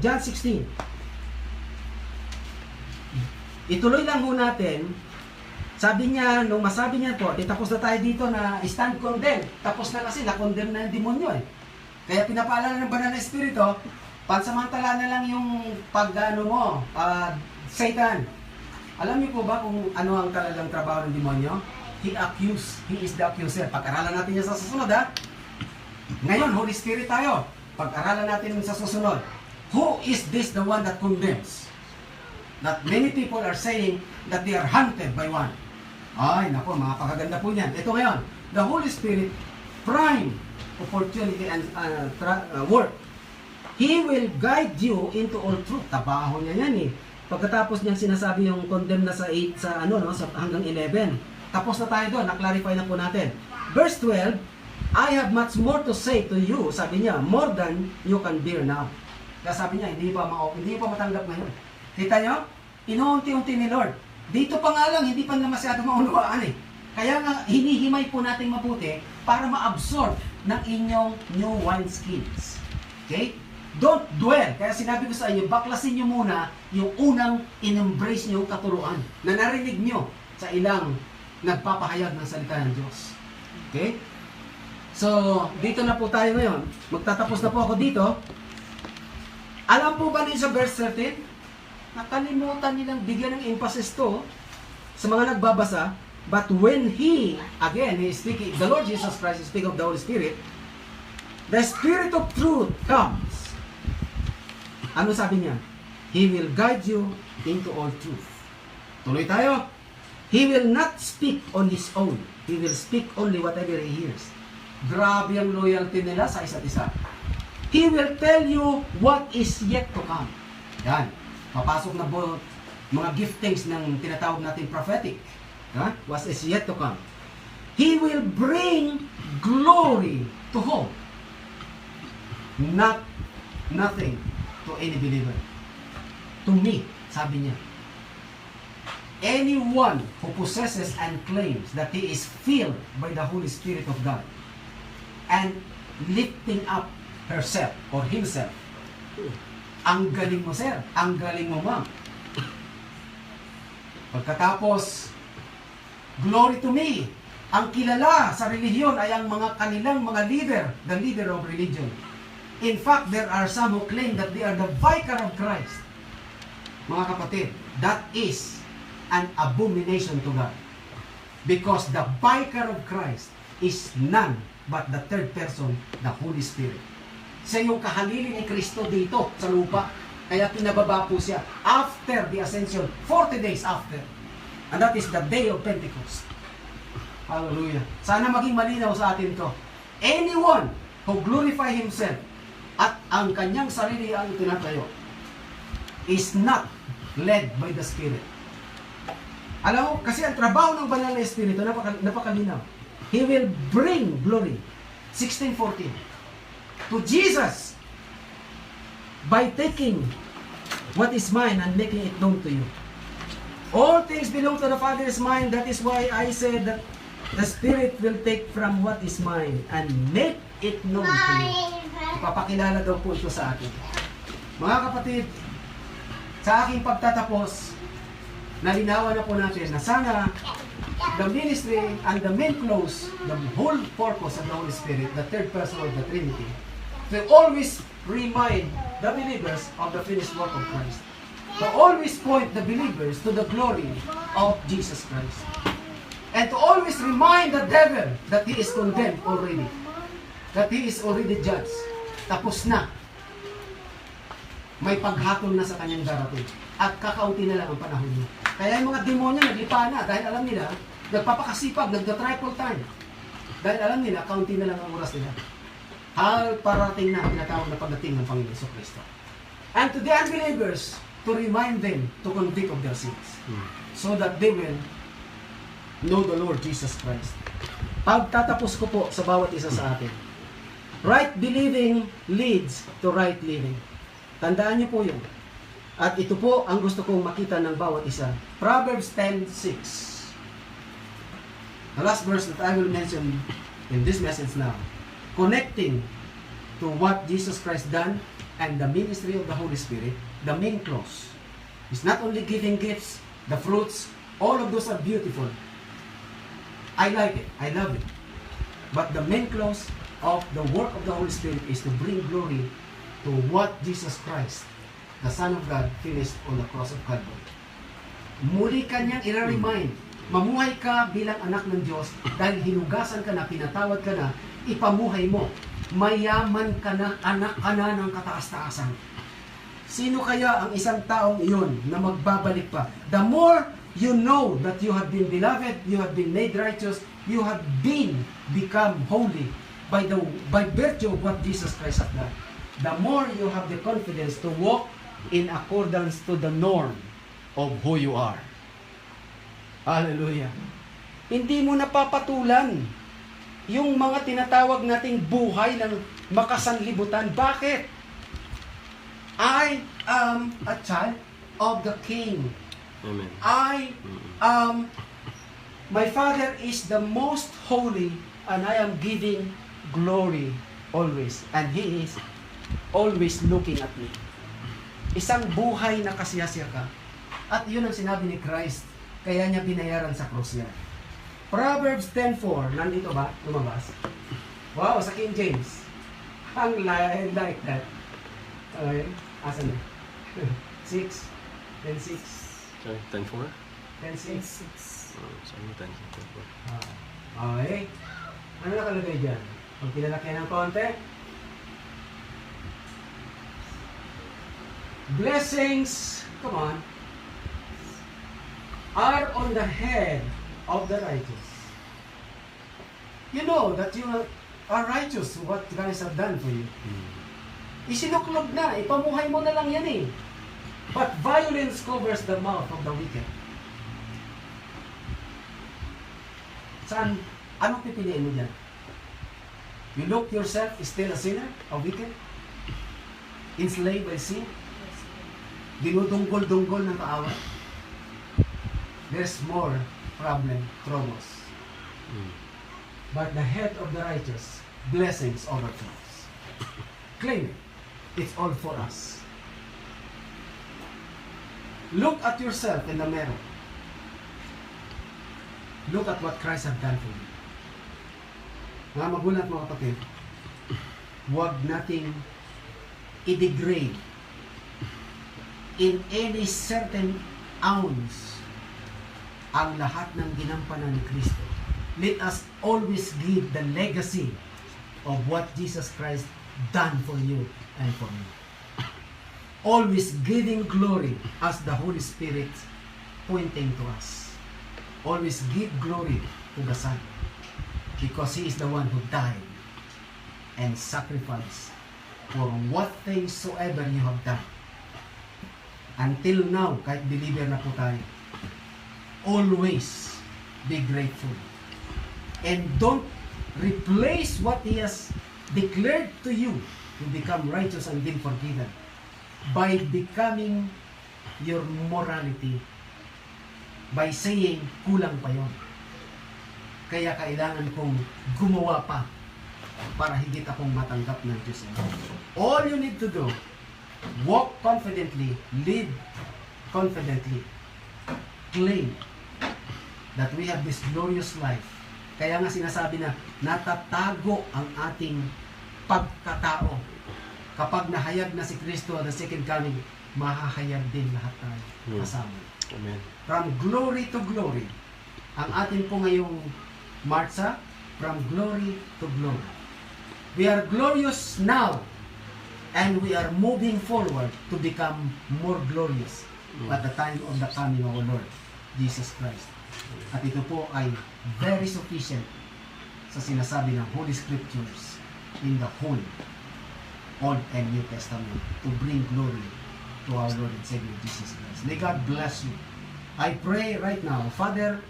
John 16. Ituloy lang ho natin. Sabi niya, nung masabi niya po, tapos na tayo dito na stand condemned. Tapos na kasi, na-condemn na yung demonyo eh. Kaya pinapaalala ng banal na Espiritu, pansamantala na lang yung Satan. Alam niyo po ba kung ano ang talagang trabaho ng demonyo? He is the accuser. Pag-aralan natin yan sa susunod Ngayon, Holy Spirit tayo. Pag-aralan natin sa susunod. Who is this the one that condemns? That many people are saying that they are hunted by one. Ay, naku, mga pakaganda po niyan. Ito ngayon, the Holy Spirit, prime opportunity and work. He will guide you into all truth. Tabaho niya yan eh. Pagkatapos niyang sinasabi yung condemn na sa 8, sa hanggang 11. Tapos na tayo doon, na-clarify na po natin. Verse 12, I have much more to say to you, sabi niya, more than you can bear now. Kaya sabi niya, hindi pa matanggap ngayon. Kita niyo? Inuunti-unti ni Lord. Dito pa nga lang, hindi pa na masyado maunawaan eh. Kaya nga, hinihimay po natin mabuti para ma-absorb ng inyong new wineskins. Okay? Don't dwell. Kaya sinabi ko sa inyo, baklasin nyo muna yung unang in-embrace nyo katuruan na narinig nyo sa ilang nagpapahayag ng salita ng Diyos. Okay? So, dito na po tayo ngayon. Magtatapos na po ako dito. Alam po ba niyo sa verse 13? Nakalimutan nilang bigyan ng emphasis to sa mga nagbabasa. But when He, again, He is speaking, the Lord Jesus Christ is speaking of the Holy Spirit, the Spirit of truth comes. Ano sabi niya? He will guide you into all truth. Tuloy tayo. He will not speak on His own. He will speak only whatever He hears. Grabe ang loyalty nila sa isa't isa. He will tell you what is yet to come. Yan. Papasok na po mga giftings ng tinatawag natin prophetic. What is yet to come. He will bring glory to whom? Nothing to any believer. To me, sabi niya. Anyone who possesses and claims that he is filled by the Holy Spirit of God and lifting up herself or himself. Ang galing mo, sir. Ang galing mo, ma'am. Pagkatapos, glory to me. Ang kilala sa relihiyon ay ang mga kanilang mga leader, the leader of religion. In fact, there are some who claim that they are the vicar of Christ. Mga kapatid, that is an abomination to God. Because the vicar of Christ is none but the third person, the Holy Spirit. Siya yung kahalili ni Kristo dito sa lupa. Kaya pinababa po siya after the ascension, 40 days after. And that is the day of Pentecost. Hallelujah. Sana maging malinaw sa atin to. Anyone who glorify himself at ang kanyang sarili ang tinatayo is not led by the Spirit. Alam mo, kasi ang trabaho ng banal na Espiritu, napakalinaw. He will bring glory. 16:14. To Jesus by taking what is mine and making it known to you. All things belong to the Father's mind. That is why I said that the Spirit will take from what is mine and make it known to you. Ipapakilala daw po ito sa atin. Mga kapatid, sa aking pagtatapos, nalinawan na po natin na sana the ministry and the main close, the whole purpose of the Holy Spirit, the third person of the Trinity, to always remind the believers of the finished work of Christ. To always point the believers to the glory of Jesus Christ. And to always remind the devil that he is condemned already. That he is already judged. Tapos na. May paghatol na sa kanyang darating. At kakaunti na lang ang panahon niya. Kaya yung mga demonyo naglipa na dahil alam nila, nagpapakasipag, nagda-triple time. Dahil alam nila, kaunti na lang ang oras nila. Parating na ang tinatawag na pagdating ng Panginoon Kristo. And to the unbelievers, to remind them to convict of their sins. So that they will know the Lord Jesus Christ. Pagtatapos ko po sa bawat isa sa atin. Right believing leads to right living. Tandaan niyo po yun. At ito po ang gusto kong makita ng bawat isa. Proverbs 10:6. The last verse that I will mention in this message now. Connecting to what Jesus Christ done and the ministry of the Holy Spirit, the main clause is not only giving gifts, the fruits, all of those are beautiful. I like it. I love it. But the main clause of the work of the Holy Spirit is to bring glory to what Jesus Christ, the Son of God, finished on the cross of Calvary. Muli kanyang i-remind, mamuhay ka bilang anak ng Diyos dahil hinugasan ka na, pinatawad ka na, ipamuhay mo mayaman ka na, anak ka na ng kataas-taasan. Sino kaya ang isang taong iyon na magbabalik pa? The more you know that you have been beloved, you have been made righteous, you have been become holy by virtue of what Jesus Christ has done. The more you have the confidence to walk in accordance to the norm of who you are. Hallelujah. Hindi mo napapatulan yung mga tinatawag nating buhay ng makasanlibutan. Bakit? I am a child of the King. Amen. My Father is the most holy, and I am giving glory always. And He is always looking at me. Isang buhay na kasiyasiya ka. At yun ang sinabi ni Christ. Kaya niya binayaran sa krus yan. Proverbs 10:4. Nandito ba? Lumabas? Wow, sa King James. Ang like that. Okay. Asan na? 6. 10:6. Sorry, 10:4? 10:6. Sorry, 10:4. Okay. Ano nakalagay dyan? Pag pinalaki ng konti. Blessings, come on, are on the head of the righteous. You know that you are righteous, what Christ have done for you. Isinuklog na, ipamuhay mo na lang yan eh. But violence covers the mouth of the wicked. Saan? Anong pipiliin mo dyan? You look yourself still a sinner, a wicked? Enslaved by sin? Dinudunggol-dunggol ng kaaway? There's more problem, troubles. But the head of the righteous, blessings overflows. Claim it. It's all for us. Look at yourself in the mirror. Look at what Christ has done for you. Mga magulang at mga kapatid, huwag nating i-degrade in any certain ounce ang lahat ng ginampanan ni Kristo. Let us always give the legacy of what Jesus Christ done for you and for me. Always giving glory as the Holy Spirit pointing to us. Always give glory to the Son because He is the one who died and sacrificed for what things soever you have done. Until now, kahit believer na po tayo, always be grateful. And don't replace what He has declared to you to become righteous and been forgiven by becoming your morality, by saying, kulang pa yon. Kaya kailangan kong gumawa pa para higit akong matanggap ng Diyos. All you need to do, walk confidently, live confidently, claim that we have this glorious life. Kaya nga sinasabi na natatago ang ating pagkatao. Kapag nahayag na si Kristo at the second coming, mahahayag din lahat tayo kasama. Amen. From glory to glory. Ang atin po ngayong marcha, from glory to glory. We are glorious now and we are moving forward to become more glorious at the time of the coming of our Lord Jesus Christ. At ito po ay very sufficient sa sinasabi ng Holy Scriptures in the whole Old and New Testament to bring glory to our Lord and Savior Jesus Christ. May God bless you. I pray right now, Father,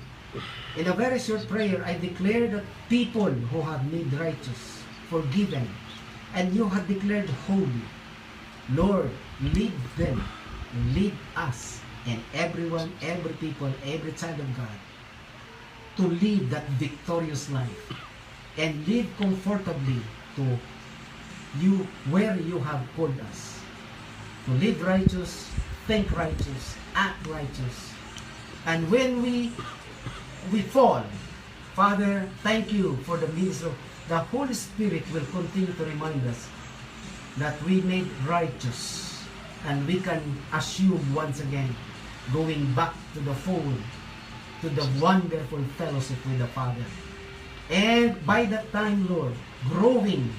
in a very short prayer, I declare that people who have made righteous, forgiven, and you have declared holy, Lord, lead them, lead us, and everyone, every people, every child of God, to live that victorious life and live comfortably to you where you have called us. To live righteous, think righteous, act righteous. And when we fall, Father, thank you for the means of the Holy Spirit will continue to remind us that we made righteous and we can assume once again going back to the fold, to the wonderful fellowship with the Father. And by that time, Lord, growing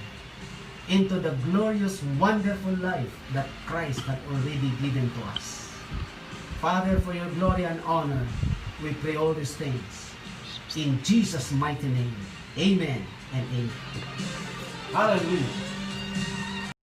into the glorious, wonderful life that Christ had already given to us. Father, for your glory and honor, we pray all these things. In Jesus' mighty name, amen and amen. Hallelujah.